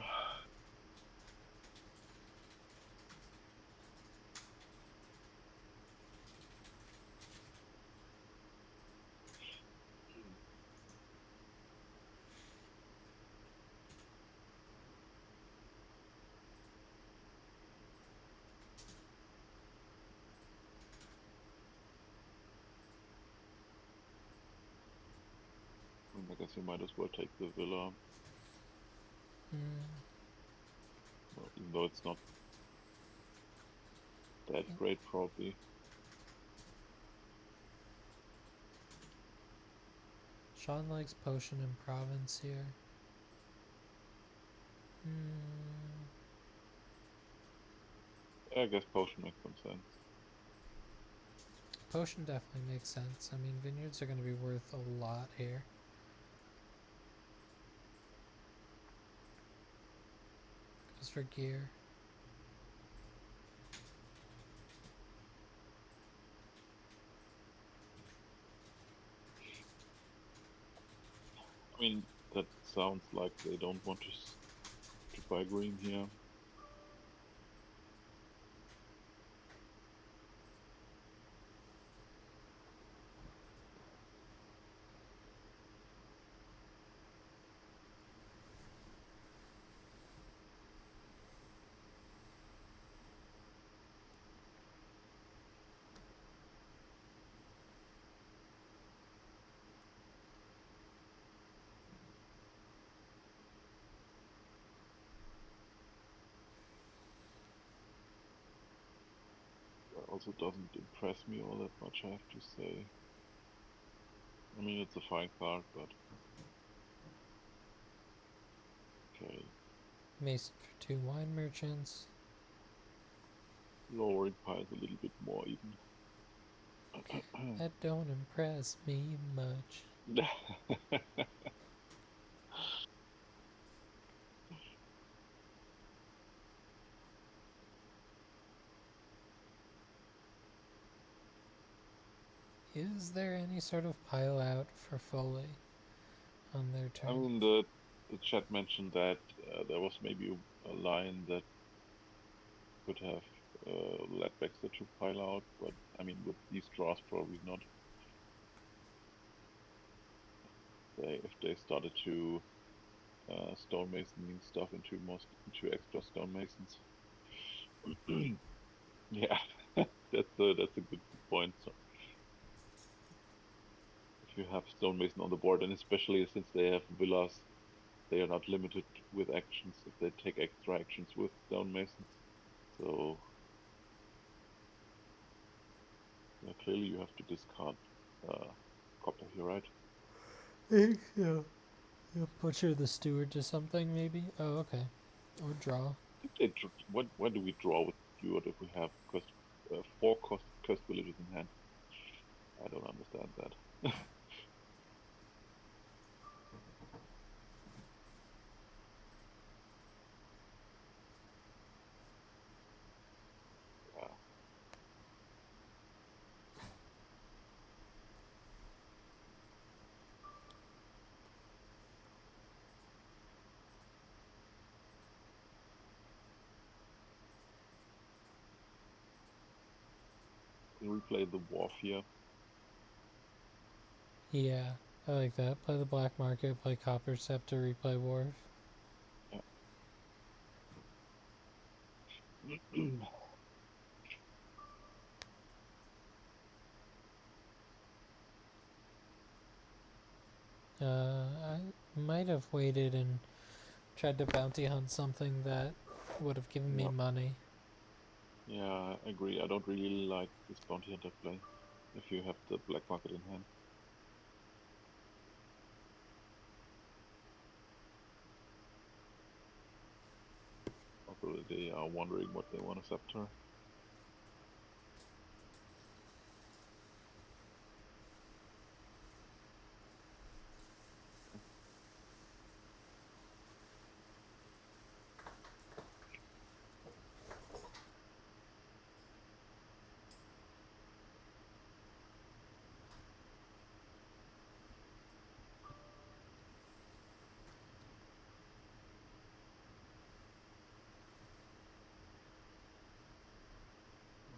I guess you might as well take the Villa, well, even though it's not that great, probably. Sean likes Potion and Province here. I guess Potion makes some sense. Potion definitely makes sense. I mean, Vineyards are going to be worth a lot here. Goes for gear. I mean, that sounds like they don't want to buy green here. That also doesn't impress me all that much, I have to say. I mean, it's a fine card, but okay. Mason for 2 wine merchants. Lowering piles a little bit more even. That don't impress me much. Is there any sort of pile out for Foley on their I turn? mean, the chat mentioned that there was maybe a line that could have led BeXXsoR to pile out, but I mean, with these draws, probably not. If they started to stonemasoning stuff into extra stonemasons. Yeah, that's a good point. So if you have stonemason on the board, and especially since they have villas, they are not limited with actions if they take extra actions with stonemasons. So yeah, clearly you have to discard copper here, right? Yeah. Yeah, butcher the steward to something, maybe? Oh, okay. Or draw. What do we draw with steward if we have four cost villages in hand? I don't understand that. Yeah. Can we play the wharf here? Yeah, I like that. Play the black market, play Copper Scepter, replay Wharf. Yeah. I might have waited and Tried to bounty hunt something that would have given me Yeah. money. Yeah, I agree. I don't really like this bounty hunter play if you have the black market in hand. Although they are wondering what they want to scepter.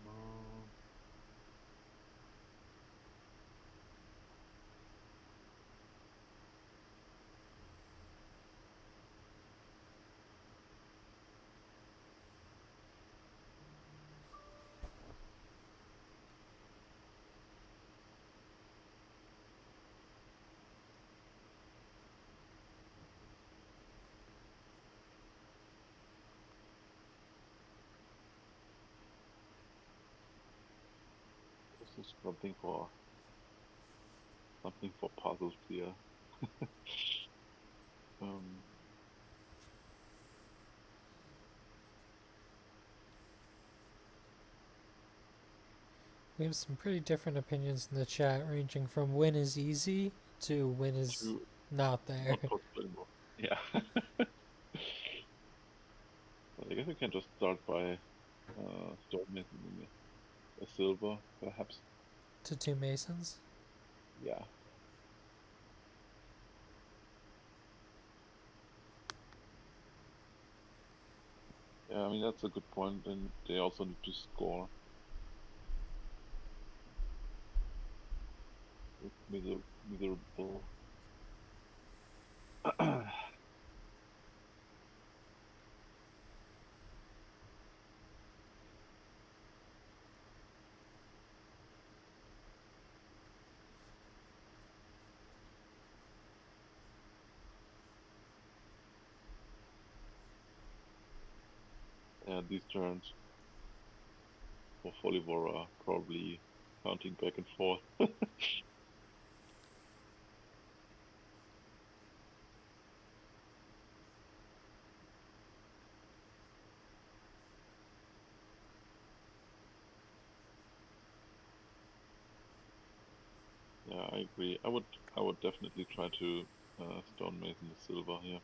Uh, this is something for puzzles here. um, We have some pretty different opinions in the chat, ranging from win is easy to win is to not there. not possible anymore. Yeah. Well, I guess we can just start by stonemasoning a silver, perhaps. To 2 masons. Yeah. Yeah, I mean that's a good point, and they also need to score with miserable. These turns for Folivora are probably counting back and forth. Yeah, I agree. I would definitely try to stonemason the silver here.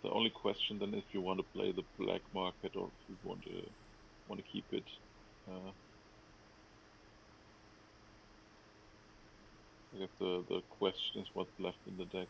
The only question then if you want to play the black market or if you want to keep it. Uh, I guess the question is what's left in the deck.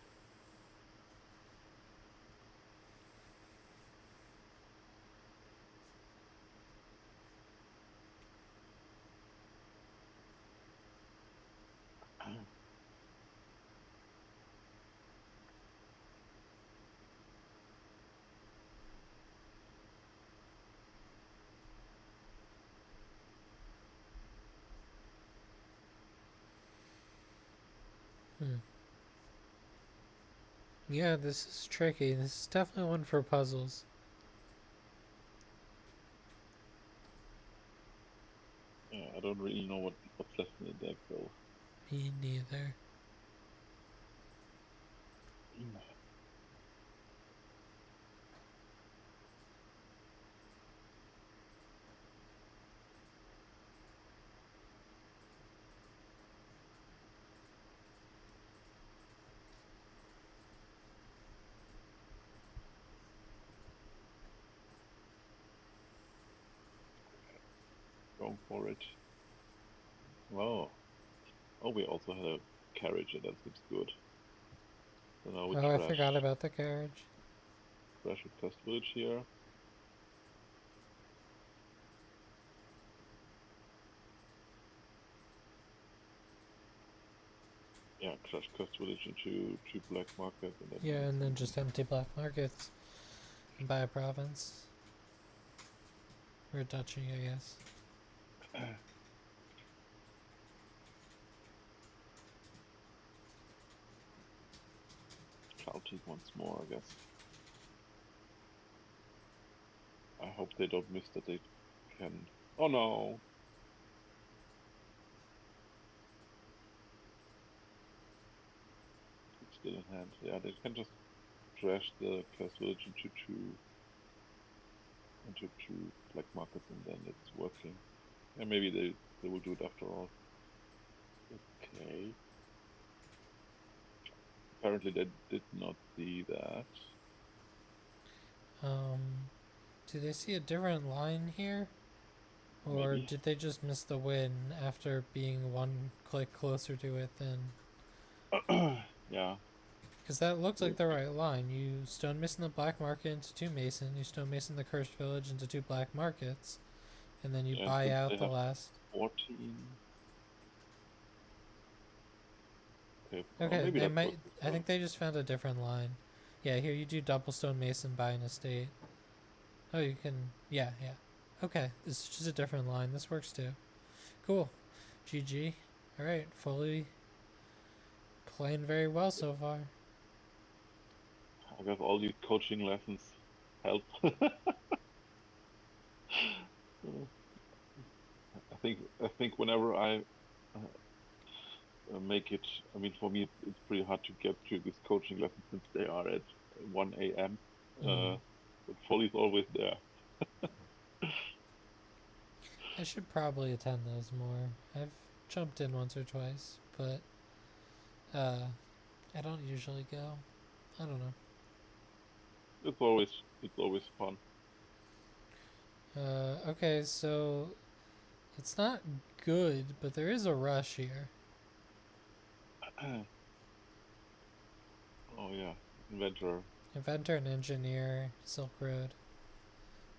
Yeah, this is tricky. This is definitely one for puzzles. Yeah, I don't really know what's left in the deck though. Me neither. Going for it. Wow. Oh, we also had a carriage, and that seems good. So now we Oh, I forgot about the carriage. trash a pest village here. Yeah, trash Coast Village into black market, and then Yeah, and then something. just empty black markets and buy a province. Or a duchy, I guess. shouting once more, I guess. I hope they don't miss that they can... Oh no! It's still in hand. Yeah, they can just trash the Cursed Village into two black markets and then it's working. And maybe they will do it after all. Okay. Apparently they did not see that. Do they see a different line here? Or Maybe. did they just miss the win after being one click closer to it than... Yeah. Because that looked like the right line. You stonemason the black market into 2 mason, you stonemason the cursed village into 2 black markets, and then you Yeah, buy since out they the have last. 14. Okay, well, Okay, maybe they that might. works as I well. think they just found a different line. Yeah, here you do double stonemason buy an estate. Oh, you can. Yeah, yeah. Okay, this is just a different line. This works too. Cool. GG. Alright, fully playing very well so far. I guess all these coaching lessons help. I think whenever I make it, I mean, for me, it's pretty hard to get to these coaching lessons since they are at 1 a.m. But Folly's always there. I should probably attend those more. I've jumped in once or twice, but I don't usually go. I don't know. It's always fun. Okay, so it's not good, but there is a rush here. Oh yeah, inventor. Inventor and engineer, Silk Road.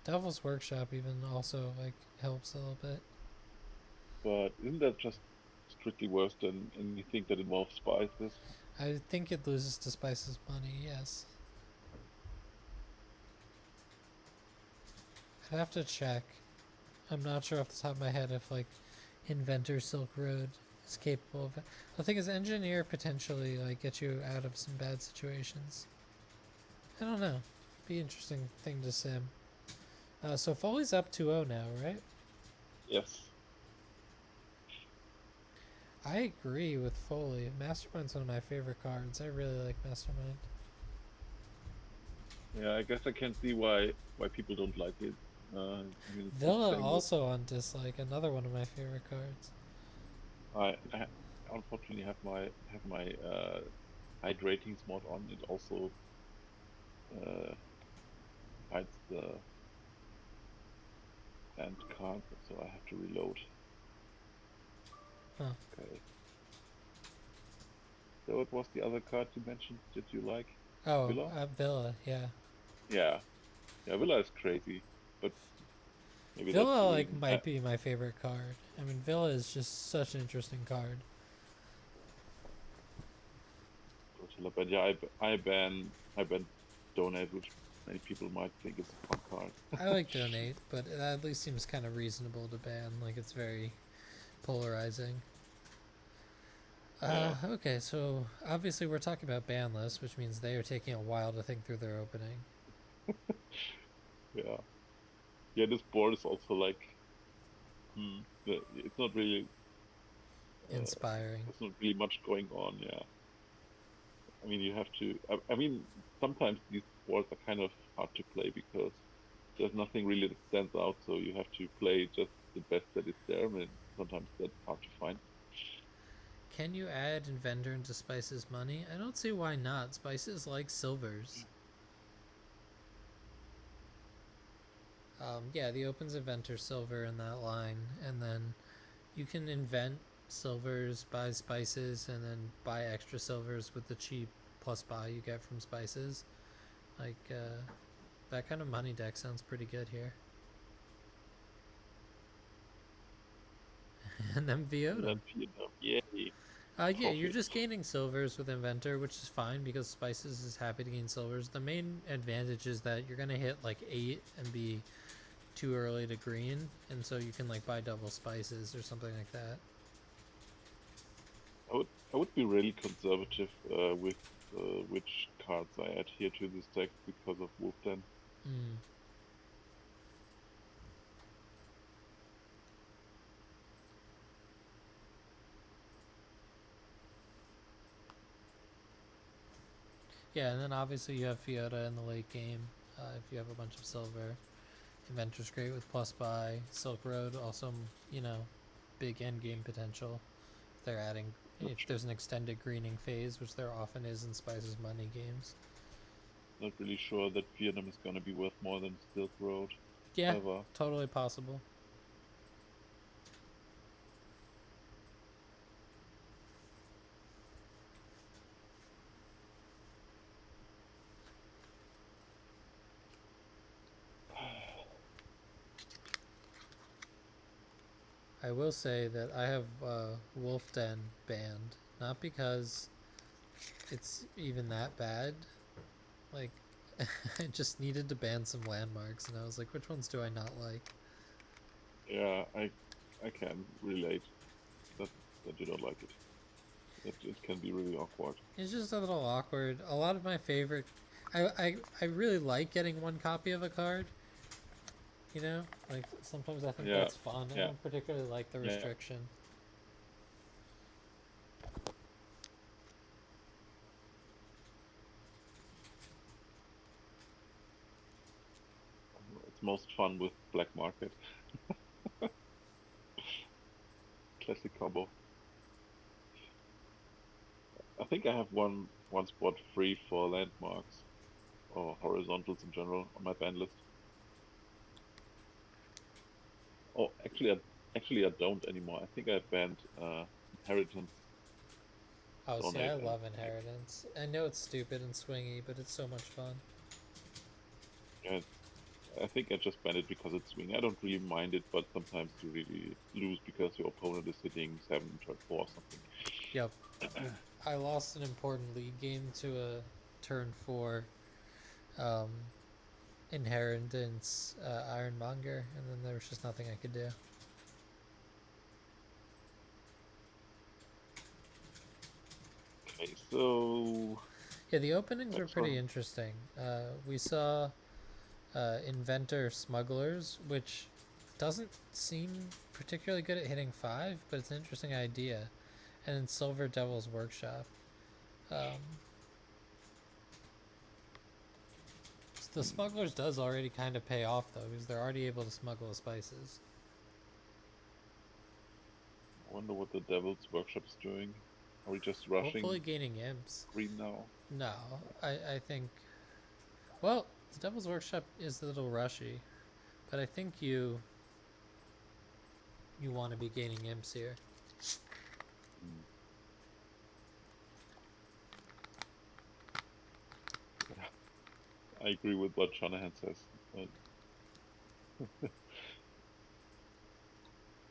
Devil's Workshop even also like helps a little bit. But isn't that just strictly worse than anything that involves spices? I think it loses to Spice's money, yes. I'd have to check. I'm not sure off the top of my head if like Inventor Silk Road is capable of it. The thing is engineer potentially like get you out of some bad situations. I don't know. Be an interesting thing to sim. So Foley's up 2-0 now, right? Yes. I agree with Foley. Mastermind's one of my favorite cards. I really like Mastermind. Yeah, I guess I can see why people don't like it. I mean, it's the Villa same with also on dislike, another one of my favorite cards. I unfortunately have my hydratings mod on. It also hides the end card, so I have to reload. Huh. Okay. So what was the other card you mentioned that you like? Oh, Villa? Villa, yeah. Yeah. Yeah, Villa is crazy, but maybe that's Villa the like reason. might be my favorite card. I mean, Villa is just such an interesting card. But yeah, I ban donate, which many people might think is a fun card. I like donate, but it at least seems kind of reasonable to ban. Like it's very polarizing. Yeah. Okay, so obviously we're talking about ban lists, which means they are taking a while to think through their opening. Yeah. Yeah, this board is also like, it's not really, Inspiring. there's not really much going on. Yeah. I mean, you have to. I mean, sometimes these boards are kind of hard to play because there's nothing really that stands out. So you have to play just the best that is there, and sometimes that's hard to find. Can you add Inventor into Spice's money? I don't see why not. Spices like silvers. Yeah, the opens Inventor silver in that line, and then you can invent silvers, buy spices, and then buy extra silvers with the cheap plus buy you get from spices. Like, that kind of money deck sounds pretty good here. And then VO'd And then him. Vietnam, yay, Yeah, you're profit. just gaining silvers with Inventor, which is fine because Spices is happy to gain silvers. The main advantage is that you're gonna hit like 8 and be too early to green, and so you can like buy double Spices or something like that. I would be really conservative with which cards I add here to this deck because of Wolf Den. Mm. Yeah, and then obviously you have Fiota in the late game. If you have a bunch of silver, Inventor's great with plus buy. Silk Road also, you know, big end game potential. If they're adding, if there's an extended greening phase, which there often is in Spice's money games. Not really sure that Vietnam is going to be worth more than Silk Road. Yeah, Ever. totally possible. I will say that I have Wolf Den banned, not because it's even that bad. Like, I just needed to ban some landmarks, and I was like, which ones do I not like? Yeah, I can relate that you don't like it. It can be really awkward. It's just a little awkward. A lot of my favorite, I really like getting one copy of a card. You know, like sometimes I think Yeah, that's fun. I yeah, don't particularly like the yeah. restriction. It's most fun with Black Market. Classic combo. I think I have one spot free for landmarks or horizontals in general on my ban list. Oh, actually I don't anymore. I think I banned Inheritance Oh, see, I Sonate and love Inheritance. I know it's stupid and swingy, but it's so much fun. yeah, I think I just banned it because it's swing. I don't really mind it, but sometimes you really lose because your opponent is hitting 7 turn 4 or something. Yep. I lost an important league game to a turn 4 um, Inheritance Ironmonger, and then there was just nothing I could do. Okay, so Yeah, the openings were next pretty one. interesting. We saw Inventor Smugglers, which doesn't seem particularly good at hitting 5, but it's an interesting idea. And then Silver Devil's Workshop. Um, the Hmm, Smugglers does already kind of pay off, though, because they're already able to smuggle the spices. I wonder what the Devil's Workshop is doing. Are we just rushing Hopefully gaining imps. green now? No, I think... Well, the Devil's Workshop is a little rushy, but I think you want to be gaining imps here. Hmm. I agree with what Shanahan says.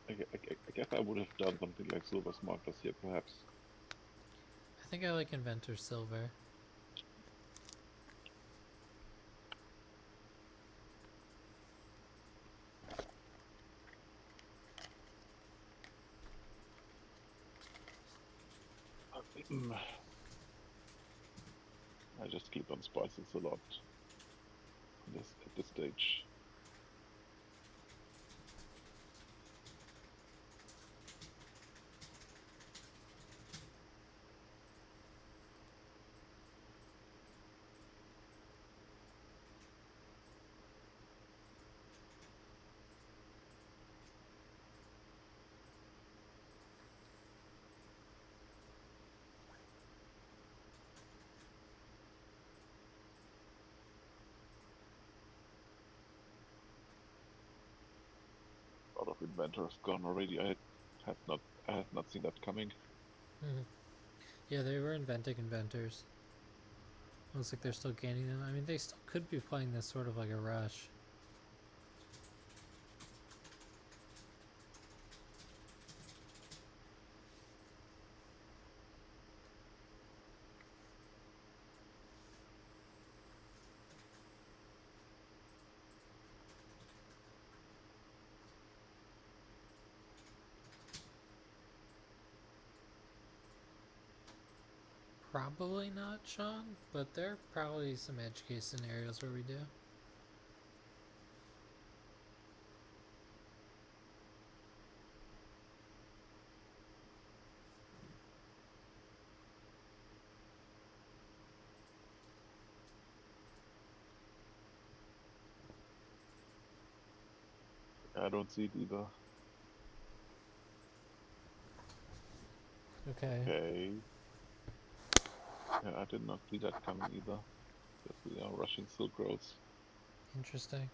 I guess I would have done something like Silver Smugglers here, perhaps. I think I like Inventor Silver. I just click on spices a lot at this stage. A lot of inventors gone already. I had not seen that coming. Mm-hmm. Yeah, they were inventing inventors. Looks like they're still gaining them. I mean, they still could be playing this sort of like a rush. Probably not, Sean, but there are probably some edge case scenarios where we do. I don't see it either. Okay. Okay. Yeah, I did not see that coming either. Guess we are rushing Silk Roads. Interesting.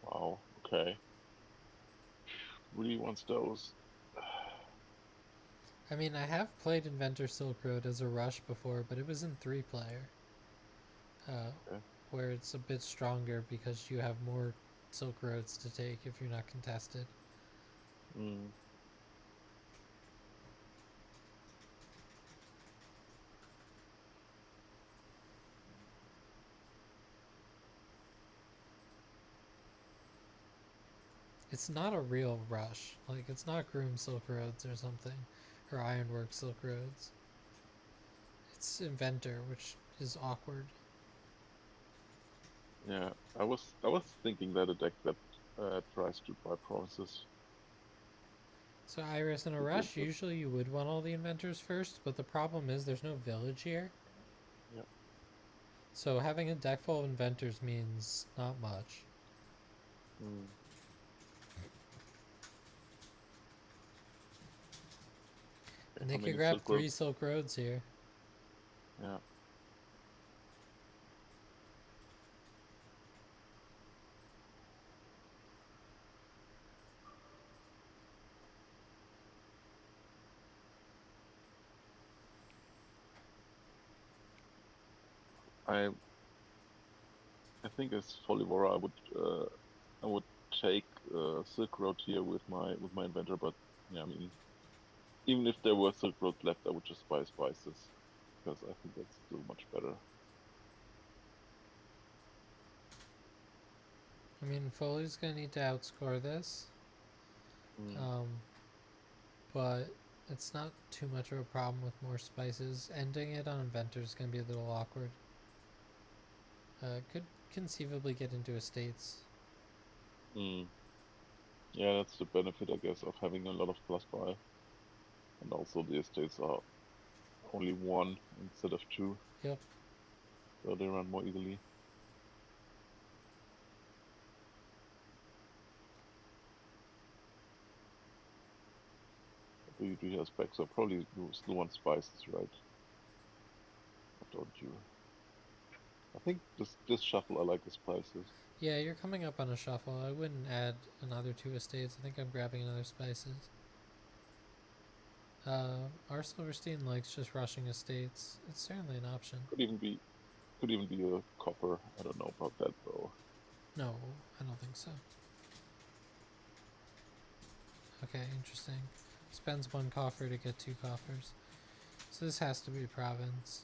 Wow, okay. Really wants those. I mean, I have played Inventor Silk Road as a rush before, but it was in 3-player. Okay. Where it's a bit stronger because you have more Silk Roads to take if you're not contested. Mm. It's not a real rush. Like, it's not Groom Silk Roads or something, or Ironwork Silk Roads. It's Inventor, which is awkward. Yeah, I was thinking that a deck that tries to buy provinces So Iris in a would be rush, interesting. usually you would want all the inventors first, but the problem is there's no village here. Yeah. So having a deck full of inventors means not much. Mm. Okay, And they how could many grab Silk 3 Roads? Silk Roads here. Yeah. I I think as Folivora I would take Silk Road here with my inventor, but yeah, I mean even if there were Silk Roads left, I would just buy spices because I think that's still much better. I mean, Foley's going to need to outscore this. Mm. Um, but it's not too much of a problem with more spices. Ending it on Inventor is going to be a little awkward. Could conceivably get into estates. Mm. Yeah, that's the benefit, I guess, of having a lot of plus buy, and also the estates are only one instead of two, Yep. so they run more easily. Do you do your specs? So probably you still want spices, right? Or don't you? I think this shuffle I like the spices. Yeah, you're coming up on a shuffle. I wouldn't add another 2 estates. I think I'm grabbing another spices. R. Silverstein likes just rushing estates. It's certainly an option. Could even be a copper. I don't know about that though. No, I don't think so. Okay, interesting. Spends 1 coffer to get 2 coffers. So this has to be province.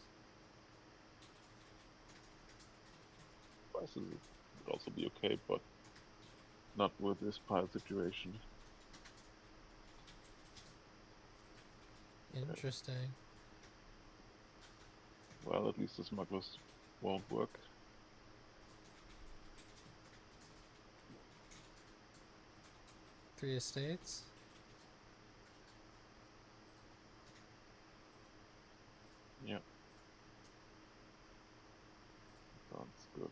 Spices would also be okay, but not with this pile situation. Okay. Interesting. Well, at least the smugglers won't work. Three estates. Yeah, sounds good.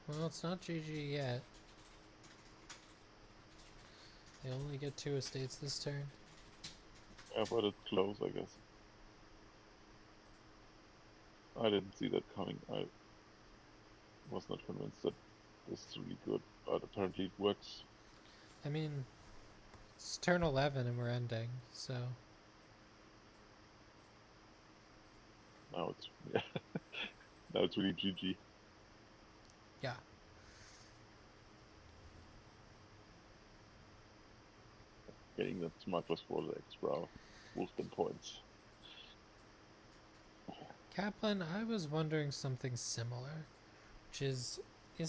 Well, it's not GG yet. They only get 2 estates this turn. Yeah, but it's close, I guess. I didn't see that coming. I was not convinced that this is really good, but apparently it works. I mean, it's turn 11 and we're ending, so. Now it's yeah, now it's really GG. Yeah. Getting that smugglers for the extra Wolfden points. Kaplan, I was wondering something similar, which is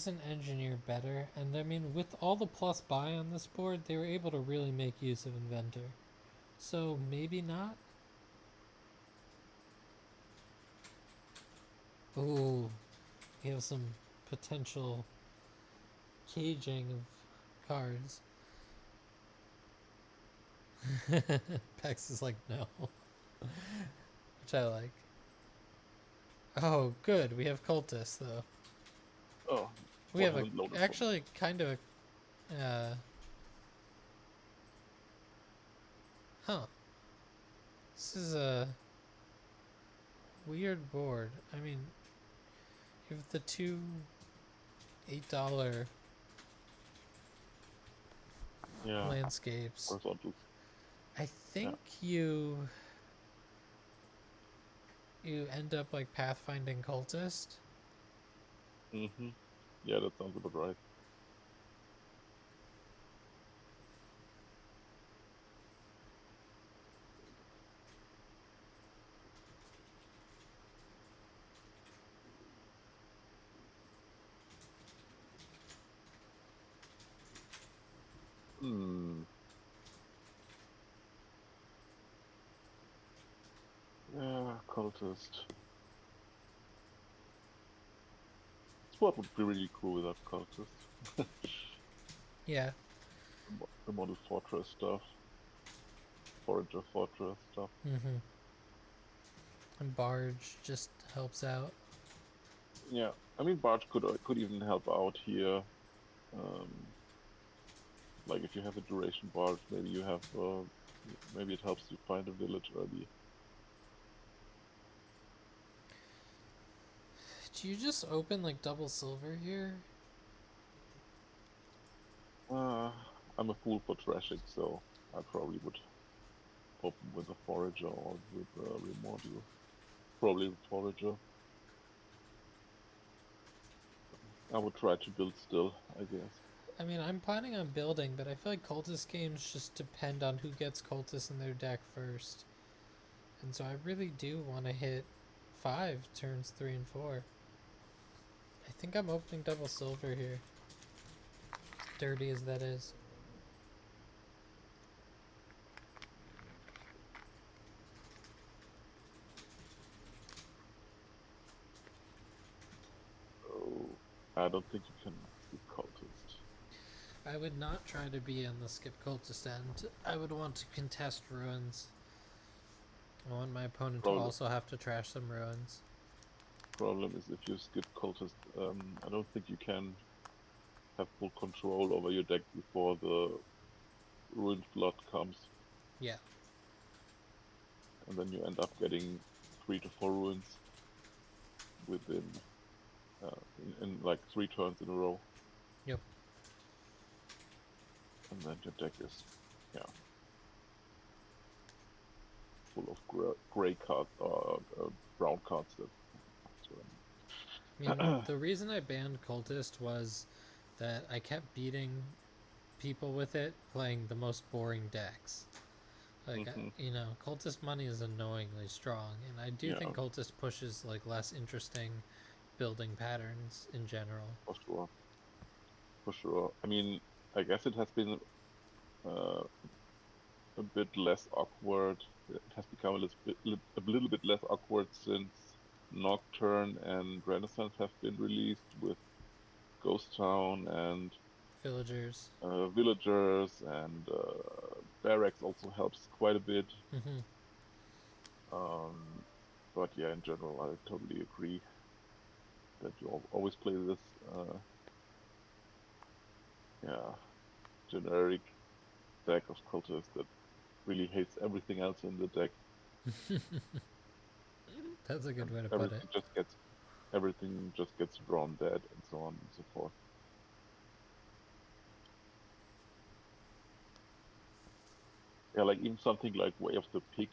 an engineer better? And I mean, with all the plus buy on this board, they were able to really make use of Inventor. So maybe not? Ooh, we have some potential caging of cards. Pex is like, no. Which I like. Oh, good. We have Cultist, though. Oh, We what have a haven't loaded for me? actually kind of a huh. This is a weird board. I mean, you have the two $8 Yeah, landscapes. horizontal. I Yeah. think you end up like pathfinding cultist. Mm-hmm. Yeah, that sounds about right. Hmm. Yeah, cultist. Sport would be really cool without cultist. Yeah. The model fortress stuff, forager fortress stuff. Mm-hmm. And barge just helps out. Yeah, I mean barge could even help out here. Um, like if you have a duration barge, maybe you have maybe it helps you find a village early. Do you just open like double silver here? Uh, I'm a fool for trashing, so I probably would open with a forager or with a remodule. Probably with forager. I would try to build still, I guess. I mean, I'm planning on building, but I feel like cultist games just depend on who gets cultists in their deck first. And so I really do want to hit 5 turns 3 and 4. I think I'm opening double silver here. Dirty as that is. Oh, I don't think you can skip cultist. I would not try to be on the skip cultist end. I would want to contest ruins. I want my opponent to Problem also have to trash some ruins. problem is if you skip cultist, I don't think you can have full control over your deck before the ruin flood comes, Yeah. and then you end up getting 3 to 4 ruins within in like 3 turns in a row, Yep. and then your deck is yeah full of gray cards or brown cards. That's what I mean, I mean. the reason I banned cultist was that I kept beating people with it playing the most boring decks. Like, Hmm. cultist money is annoyingly strong, and I do Yeah, think cultist pushes like less interesting building patterns in general. for sure, for sure. I mean, I guess it has been uh, a bit less awkward. It has become a little bit less awkward since Nocturne and Renaissance have been released with Ghost Town and Villagers. Villagers, and Barracks also helps quite a bit. Mm-hmm. Um, but yeah, in general, I totally agree that you always play this, yeah, generic deck of cultists that really hates everything else in the deck. That's a good And way to put it. everything just gets drawn dead and so on and so forth. Yeah, like even something like Way of the Pig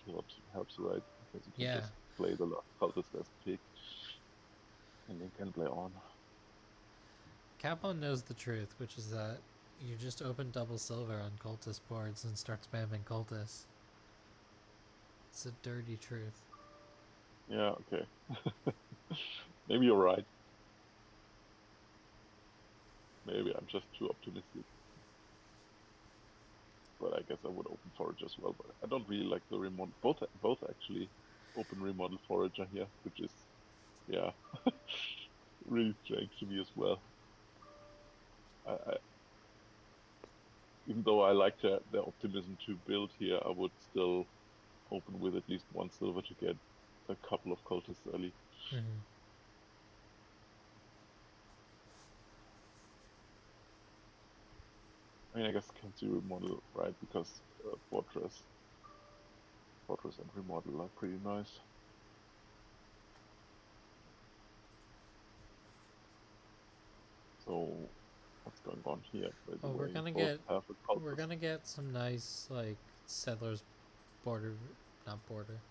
helps, right? Because you can Yeah. just play the last cultist as pig and you can play on. Capon knows the truth, which is that you just open double silver on cultist boards and start spamming cultists. It's a dirty truth. Yeah, okay. Maybe you're right. Maybe I'm just too optimistic. But I guess I would open forage as well. But I don't really like the remodel. Both actually open remodel forager here, which is yeah, really strange to me as well. I even though I like the optimism to build here, I would still open with at least one silver to get a couple of cultists early. Hmm. I mean, I guess can see remodel, right? Because fortress and remodel are pretty nice. So what's going on here? By the Oh, way, both have a we're cultist. gonna get some nice like settlers border, not border,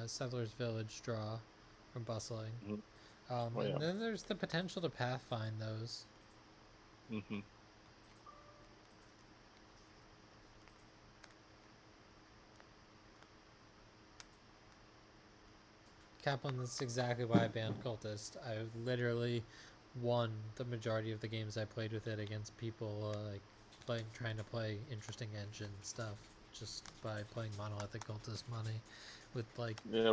settlers village draw from bustling. Hmm. Oh And yeah. then there's the potential to pathfind those. Hmm. Kaplan, that's exactly why I banned Cultist. I literally won the majority of the games I played with it against people trying to play interesting engine stuff just by playing monolithic Cultist money with like. Yeah.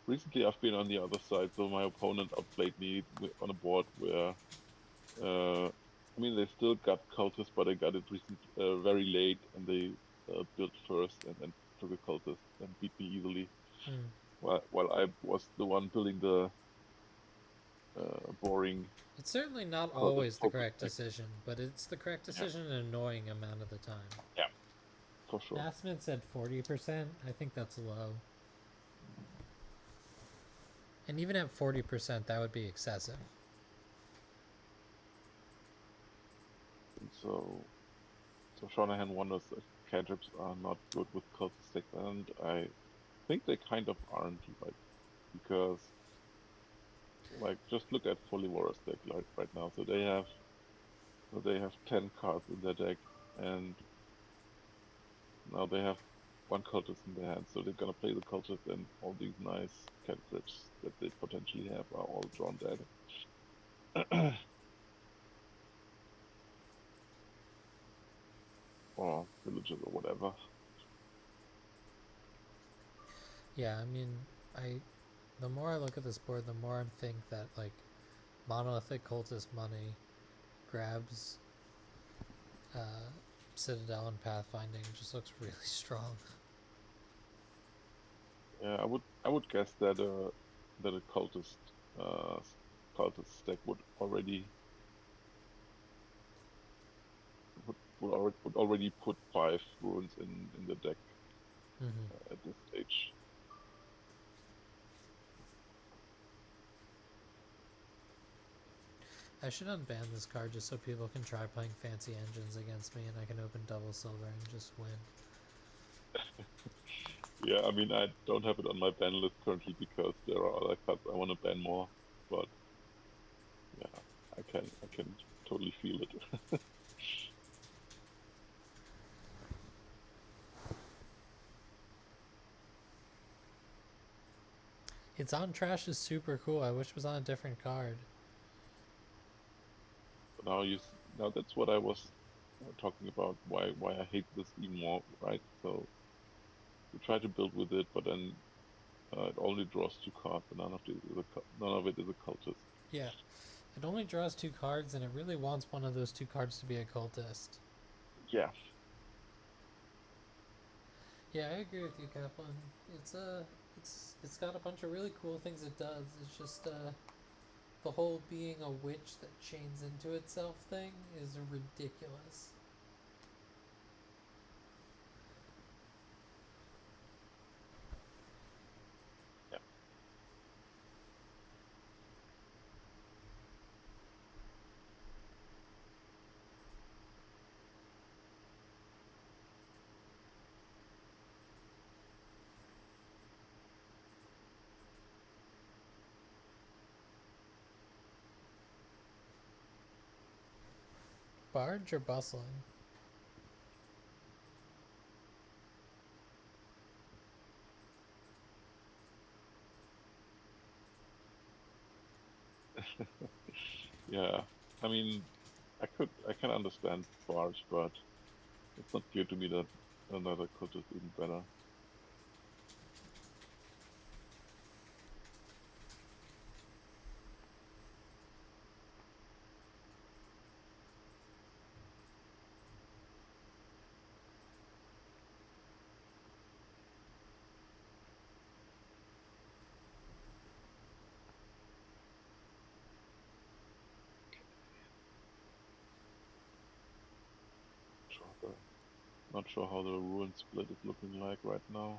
Recently I've been on the other side, so my opponent outplayed me on a board where I mean they still got cultists, but they got it very late, and they built first and then took a cultist and beat me easily. Hmm. While I was the one building the boring It's certainly not cultist always the focus correct deck. decision, but it's the correct Yeah, decision an annoying amount of the time. yeah, for sure. Bassman said 40%. I think that's low. And even at 40%, that would be excessive. And so Shanahan wonders if cantrips are not good with cultist deck, and I think they kind of aren't, like, because like just look at Folivora's deck like right now. So they have 10 cards in their deck, and now they have one cultist in their hand. So they're gonna play the cultist, and all these nice cantrips that they potentially have are all drawn dead. Or villages or whatever. Yeah, I mean, I the more I look at this board, the more I think that like monolithic cultist money grabs uh, Citadel and Pathfinding just looks really strong. Yeah, I would guess that a uh cultist deck would already put 5 runes in the deck Hmm. at this stage. I should unban this card just so people can try playing fancy engines against me and I can open double silver and just win. Yeah, I mean I don't have it on my ban list currently because there are other cards I want to ban more, but yeah, I can totally feel it. It's on trash is super cool. I wish it was on a different card. But now that's what I was talking about. Why I hate this even more, right? So you try to build with it, but then it only draws 2 cards, and none of it is a cultist. Yeah, it only draws 2 cards and it really wants one of those 2 cards to be a cultist. Yeah, Yeah, I agree with you, Kaplan. It's got a bunch of really cool things it does. It's just the whole being a witch that chains into itself thing is ridiculous. yeah. Barge or bustling? Yeah, I mean, I can understand barge, but it's not clear to me that another cult is even better. Sure, not sure how the ruin split is looking like right now.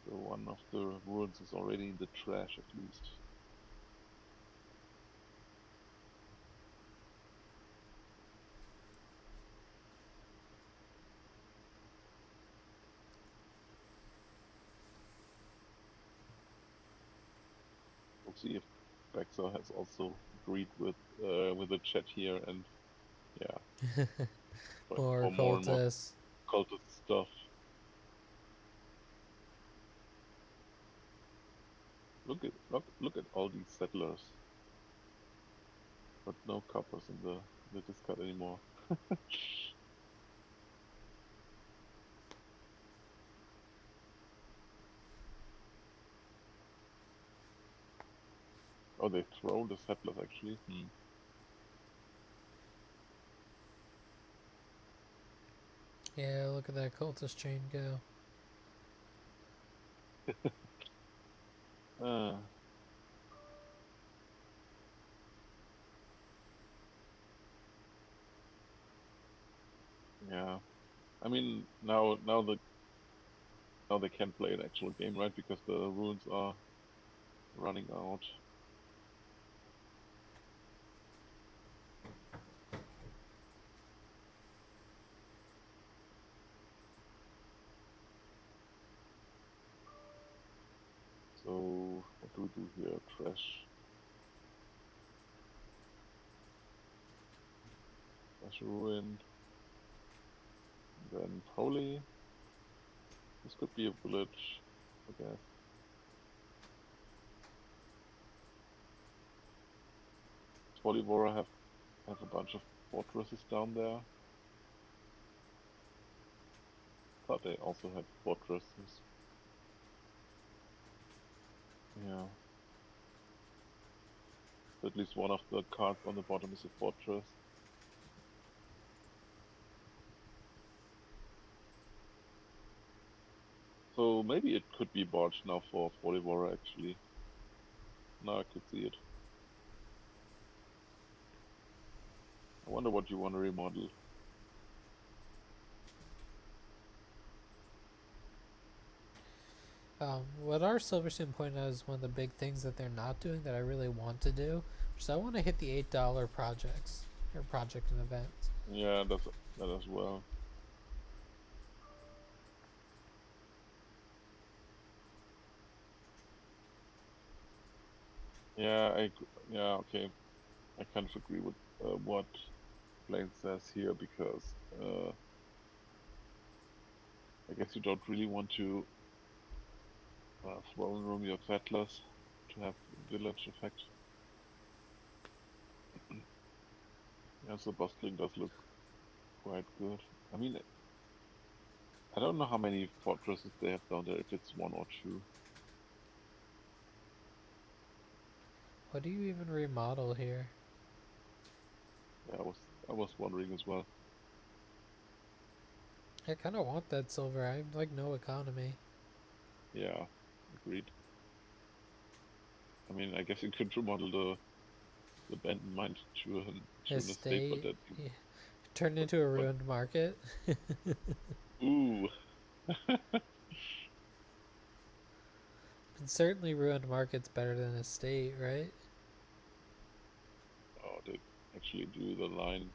So one of the ruins is already in the trash, at least. We'll see if BeXXsoR has also agreed with the chat here, and yeah, More for more and more cultists. cultist stuff. Look at all these settlers, but no coppers in the Discord anymore. Oh, they throw the settlers actually. Yeah, look at that cultist chain go. Uh, yeah. I mean, now they can play an actual game, right? Because the runes are running out. So what do we do here? Trash ruin, then holy. This could be a village, I guess. Folivora have a bunch of fortresses down there. Thought they also had fortresses. Yeah. At least one of the cards on the bottom is a fortress. So maybe it could be barged now for Folivora actually. Now I could see it. I wonder what you want to remodel. What our Silverstone pointed out is one of the big things that they're not doing that I really want to do, which is I want to hit the $8 projects or project and events. Yeah, that as well. Yeah, okay. I kind of agree with what Blaine says here because I guess you don't really want to throne room your settlers to have village effect. Yeah, so bustling does look quite good. I mean, I don't know how many fortresses they have down there, if it's one or two. What do you even remodel here? Yeah, I was wondering as well. I kind of want that silver. I have like no economy. Yeah, agreed. I mean, I guess you could remodel the abandoned mine to an estate, but Estate, that yeah. Turned but into a but ruined market. ooh. But certainly ruined market's better than estate, right? Oh, they actually do the line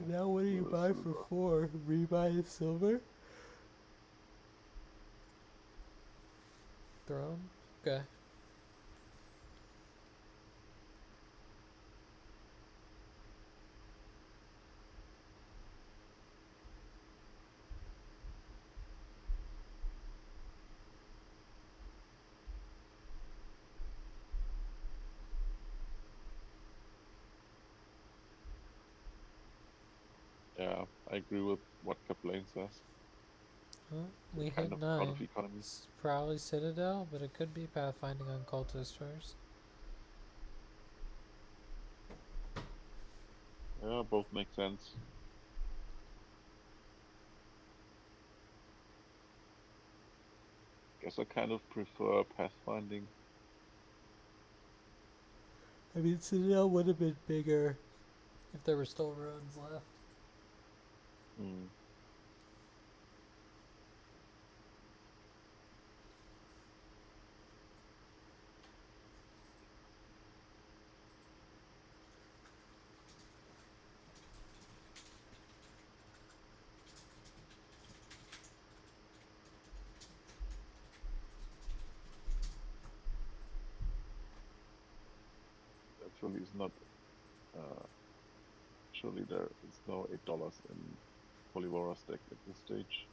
Now what do you with a buy for silver. 4? Rebuy the silver? Throne? Okay. Yeah, I agree with what Kaplan says. Well, We're we kind hit of out of 9. economy. It's probably Citadel, but it could be Pathfinding on Cultist first. Yeah, both make sense. Guess I kind of prefer pathfinding. I mean, Citadel would have been bigger if there were still roads left. Hmm. That surely is not. Uh, Surely there is no $8 in Folivora stack at this stage.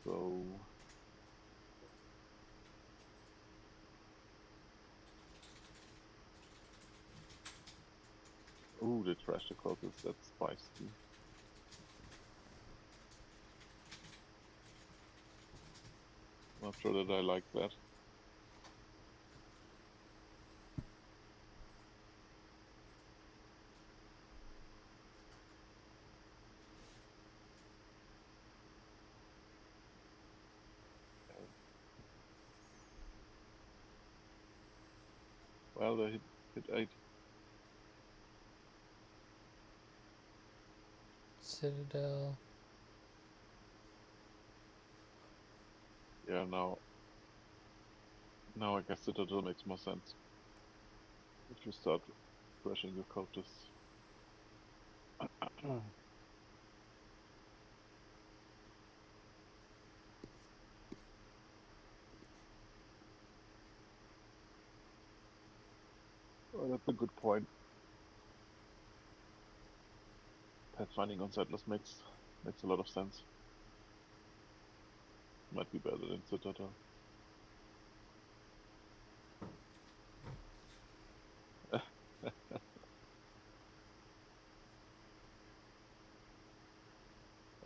So, oh, they trashed the cultists. That's spicy. Not sure that I like that. Okay. Well, they hit 8. Citadel. Yeah, now I guess Citadel makes more sense if you start trashing your cultists. Oh, that's a good point. Pathfinding on Settlers makes a lot of sense. Might be better than Citadel. I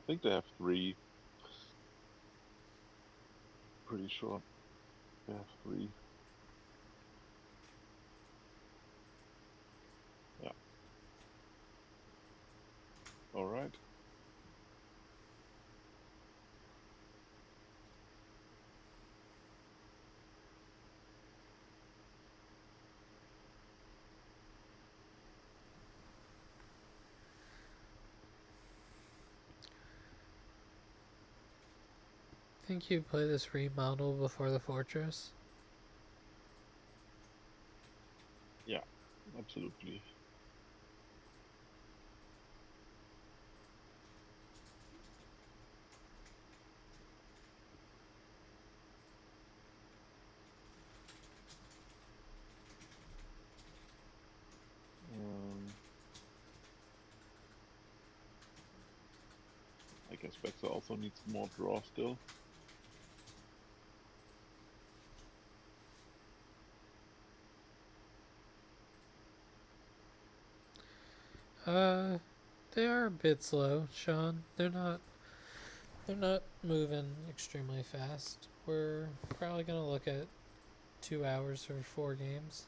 think they have 3. Pretty sure they have 3. Yeah. All right. Think you play this remodel before the fortress? Yeah, absolutely. Um, I guess BeXXsoR also needs more draw still. Uh, they are a bit slow, Sean. They're not moving extremely fast. We're probably gonna look at 2 hours for 4 games.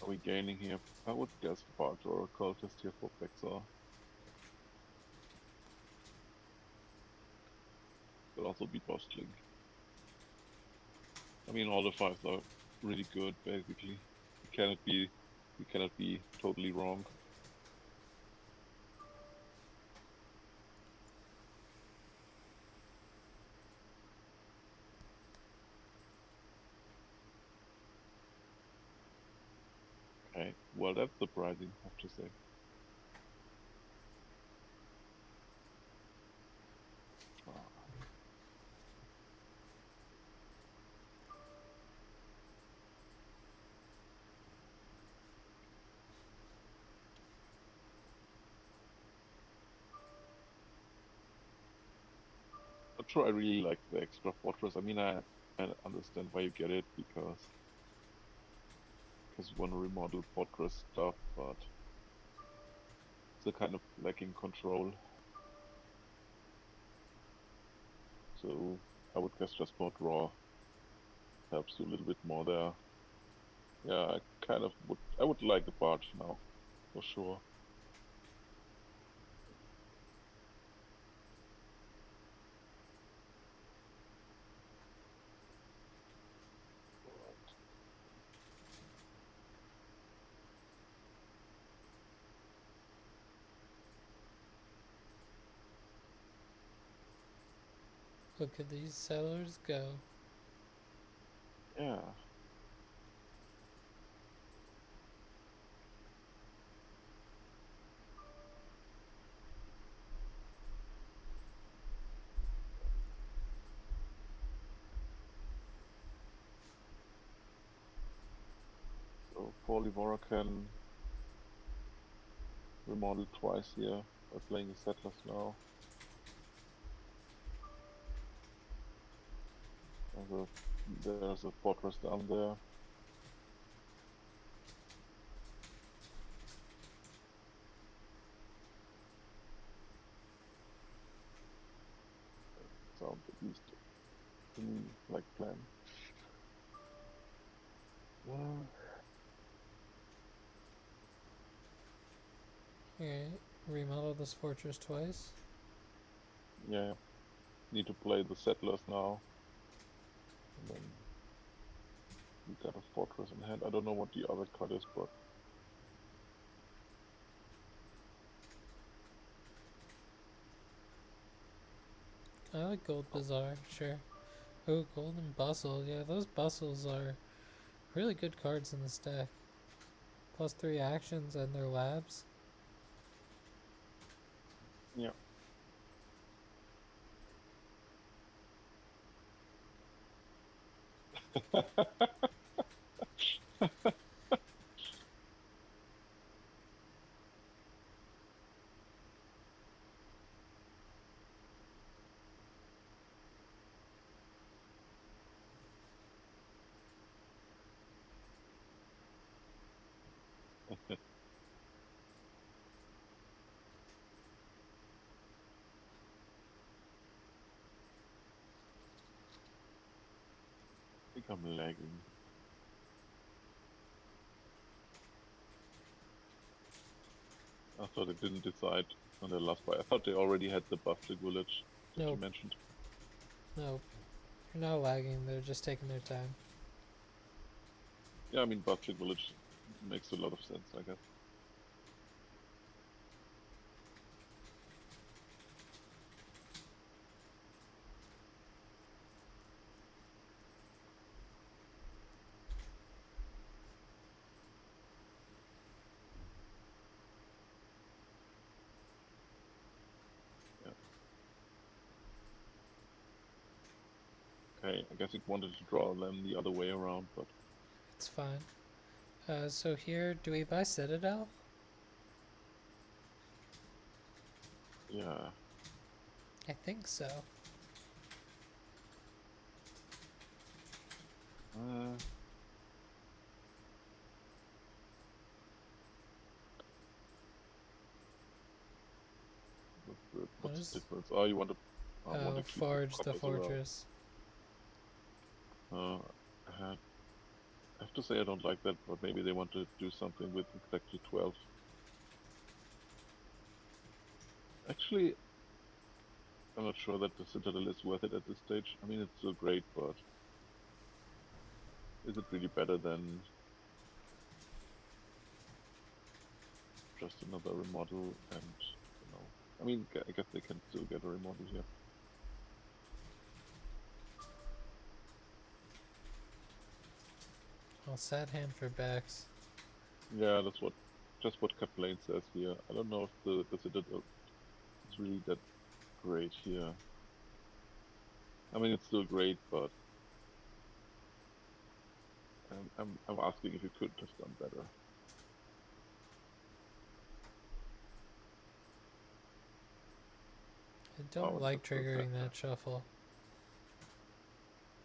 Are we gaining here? I would guess Barge or a cultist here for BeXXsoR. Could also be Bostling. I mean, all the 5s are really good, basically. You cannot be totally wrong. Okay, well, that's surprising, I have to say. Ah, not sure I really like the extra fortress. I mean, I understand why you get it because you want to remodel fortress stuff, but it's a kind of lacking control. So I would guess just more draw helps you a little bit more there. Yeah, I would like the barge now, for sure. Alright. Look at these settlers go. Yeah. So Folivora can remodel twice here by playing the settlers now. There's a fortress down there. Sounds at least to me like plan. Okay, remodel this fortress twice. Yeah, need to play the settlers now. And then we got a fortress in hand. I don't know what the other cut is, but I like gold bazaar, sure. Oh, golden bustle. Yeah, those bustles are really good cards in this deck. +3 actions and their labs. yeah. I think I'm lagging. I thought they didn't decide on the last buy. I thought they already had the Buffalo Village that you Nope, mentioned. nope. You're not lagging, they're just taking their time. Yeah, I mean Buffalo Village makes a lot of sense, I guess. Yeah. Okay, I guess it wanted to draw them the other way around, but It's fine. So here, do we buy Citadel? yeah. I think so. Uh, What what's the is? difference? Oh, you want to want Oh, to keep the forge the coppers around. fortress. Uh, I have to say I don't like that, but maybe they want to do something with exactly 12. Actually, I'm not sure that the Citadel is worth it at this stage. I mean, it's still great, but is it really better than just another remodel? And you know, I mean, I guess they can still get a remodel here. Well, sad hand for Bex. Yeah, that's just what Kaplane says here. I don't know if the Citadel is really that great here. I mean, it's still great, but I'm asking if you could have done better. I Oh, don't and like that's the triggering that shuffle.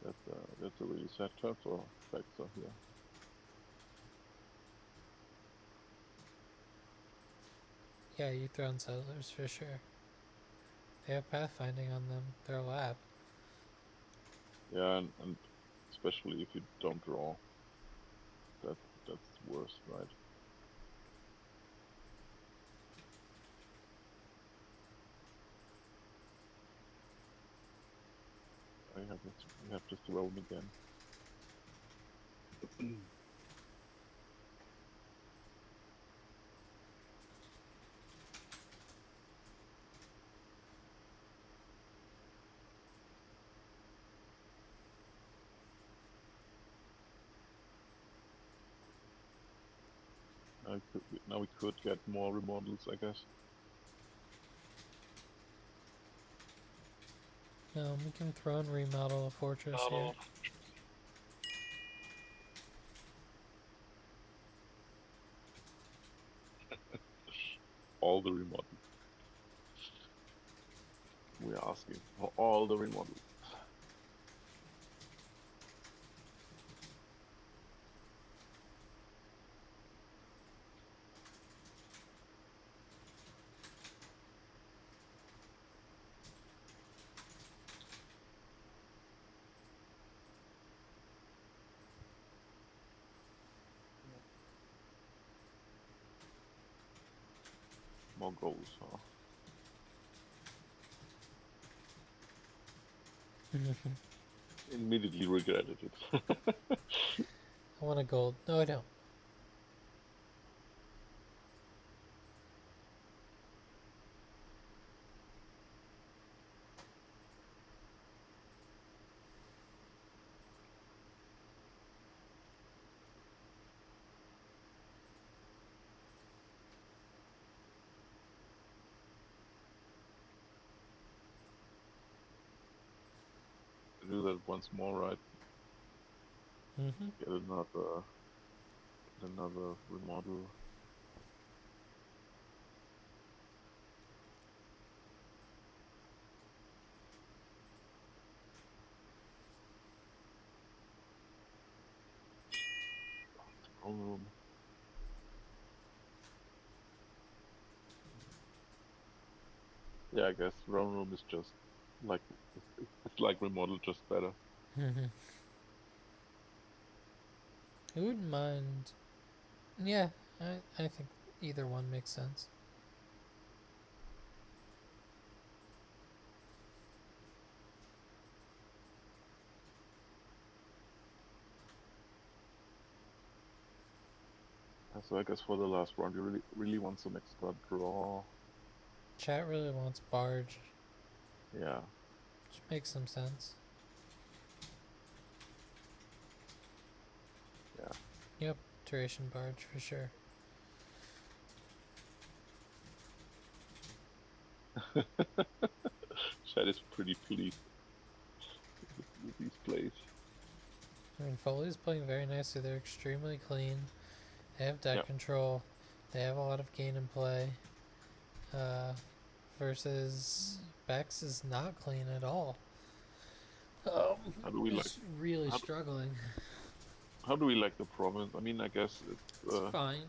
That's a really sad turn for BeXXsoR here. Yeah, you thrown settlers for sure. They have pathfinding on them. They're a lab. Yeah, and especially if you don't draw, that's worse, right? We have to throw him again. Now we could get more remodels, I guess. We can throw and remodel a fortress here. All the remodels. We're asking for all the remodels. More goals, huh? Immediately regretted it. I want a gold. No, I don't. Do that once more, right? Get another remodel. Throne room. Yeah, I guess throne room is just like it's like remodel, just better. I wouldn't mind. Yeah, I think either one makes sense. So I guess for the last round, you really want some extra draw. Chat really wants barge, Yeah. which makes some sense. Yeah. Yep, duration barge for sure. Chat is pretty pleased with these plays. I mean, Foley's playing very nicely. They're extremely clean. They have deck control. They have a lot of gain and play. Versus Bex is not clean at all. How do we like? Really How, struggling. how do we like the province? I mean, I guess It's fine.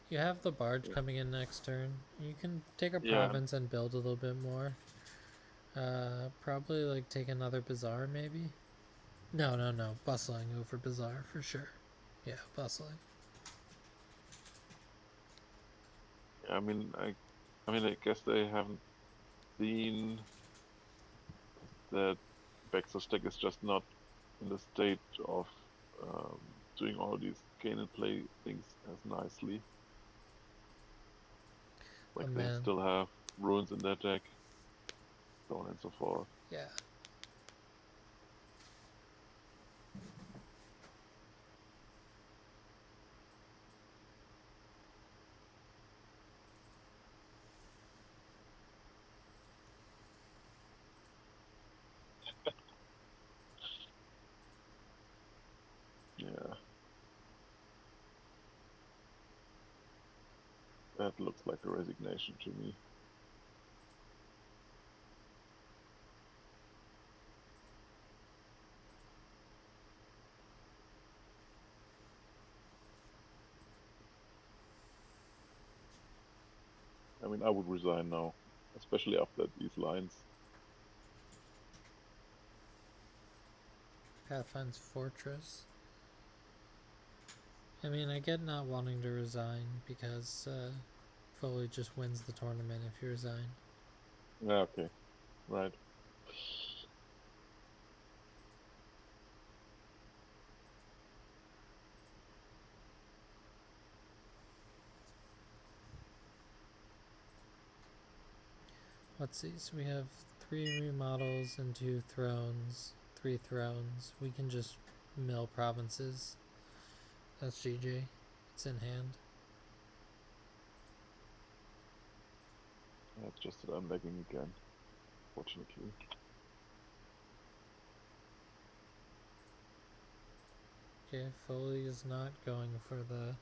You have the barge yeah. coming in next turn. You can take a Yeah. province and build a little bit more. Probably like take another bazaar maybe. No. Bustling over bazaar for sure. Yeah, bustling. I mean, I guess they haven't seen that BeXXsoR stack is just not in the state of doing all these gain and play things as nicely. Like they Man. still have ruins in their deck, so on and so forth. Yeah. Yeah. That looks like a resignation to me. then I would resign now, especially after these lines. Pathfinder's Fortress. I mean, I get not wanting to resign because Foley just wins the tournament if you resign. Yeah, okay, right. Let's see, so we have 3 remodels and 2 thrones, 3 thrones. We can just mill provinces. That's GG. It's in hand. It's just that I'm lagging again, fortunately. Okay, Foley is not going for the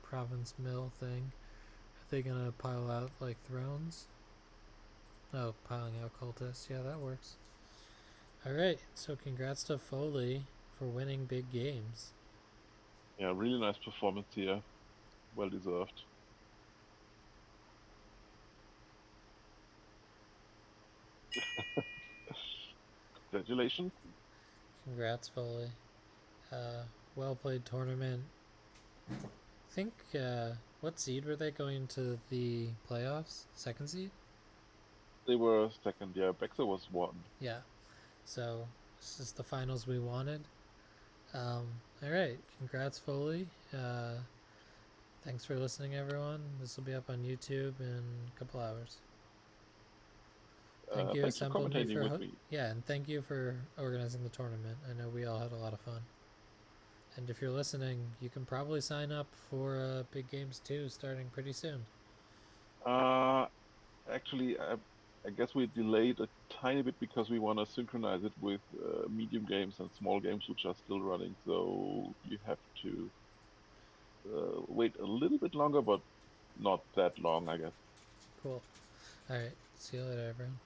province mill thing. Are they gonna pile out like thrones? Oh, piling out cultists. Yeah, that works. Alright, so congrats to Foley for winning big games. Yeah, really nice performance here. Well deserved. Congratulations. Congrats, Foley. Well played tournament. I think, what seed were they going to the playoffs? Second seed? They were second, yeah. BeXXsoR was one. Yeah. So, this is the finals we wanted. Alright, congrats, Foley. Thanks for listening, everyone. This will be up on YouTube in a couple hours. Thank you, Thanks for Assemble Me, commentating with for me. yeah, and thank you for organizing the tournament. I know we all had a lot of fun. And if you're listening, you can probably sign up for Big Games 2 starting pretty soon. Uh, Actually, I guess we delayed a tiny bit because we want to synchronize it with medium games and small games which are still running. So you have to wait a little bit longer, but not that long, I guess. Cool. Alright, see you later, everyone.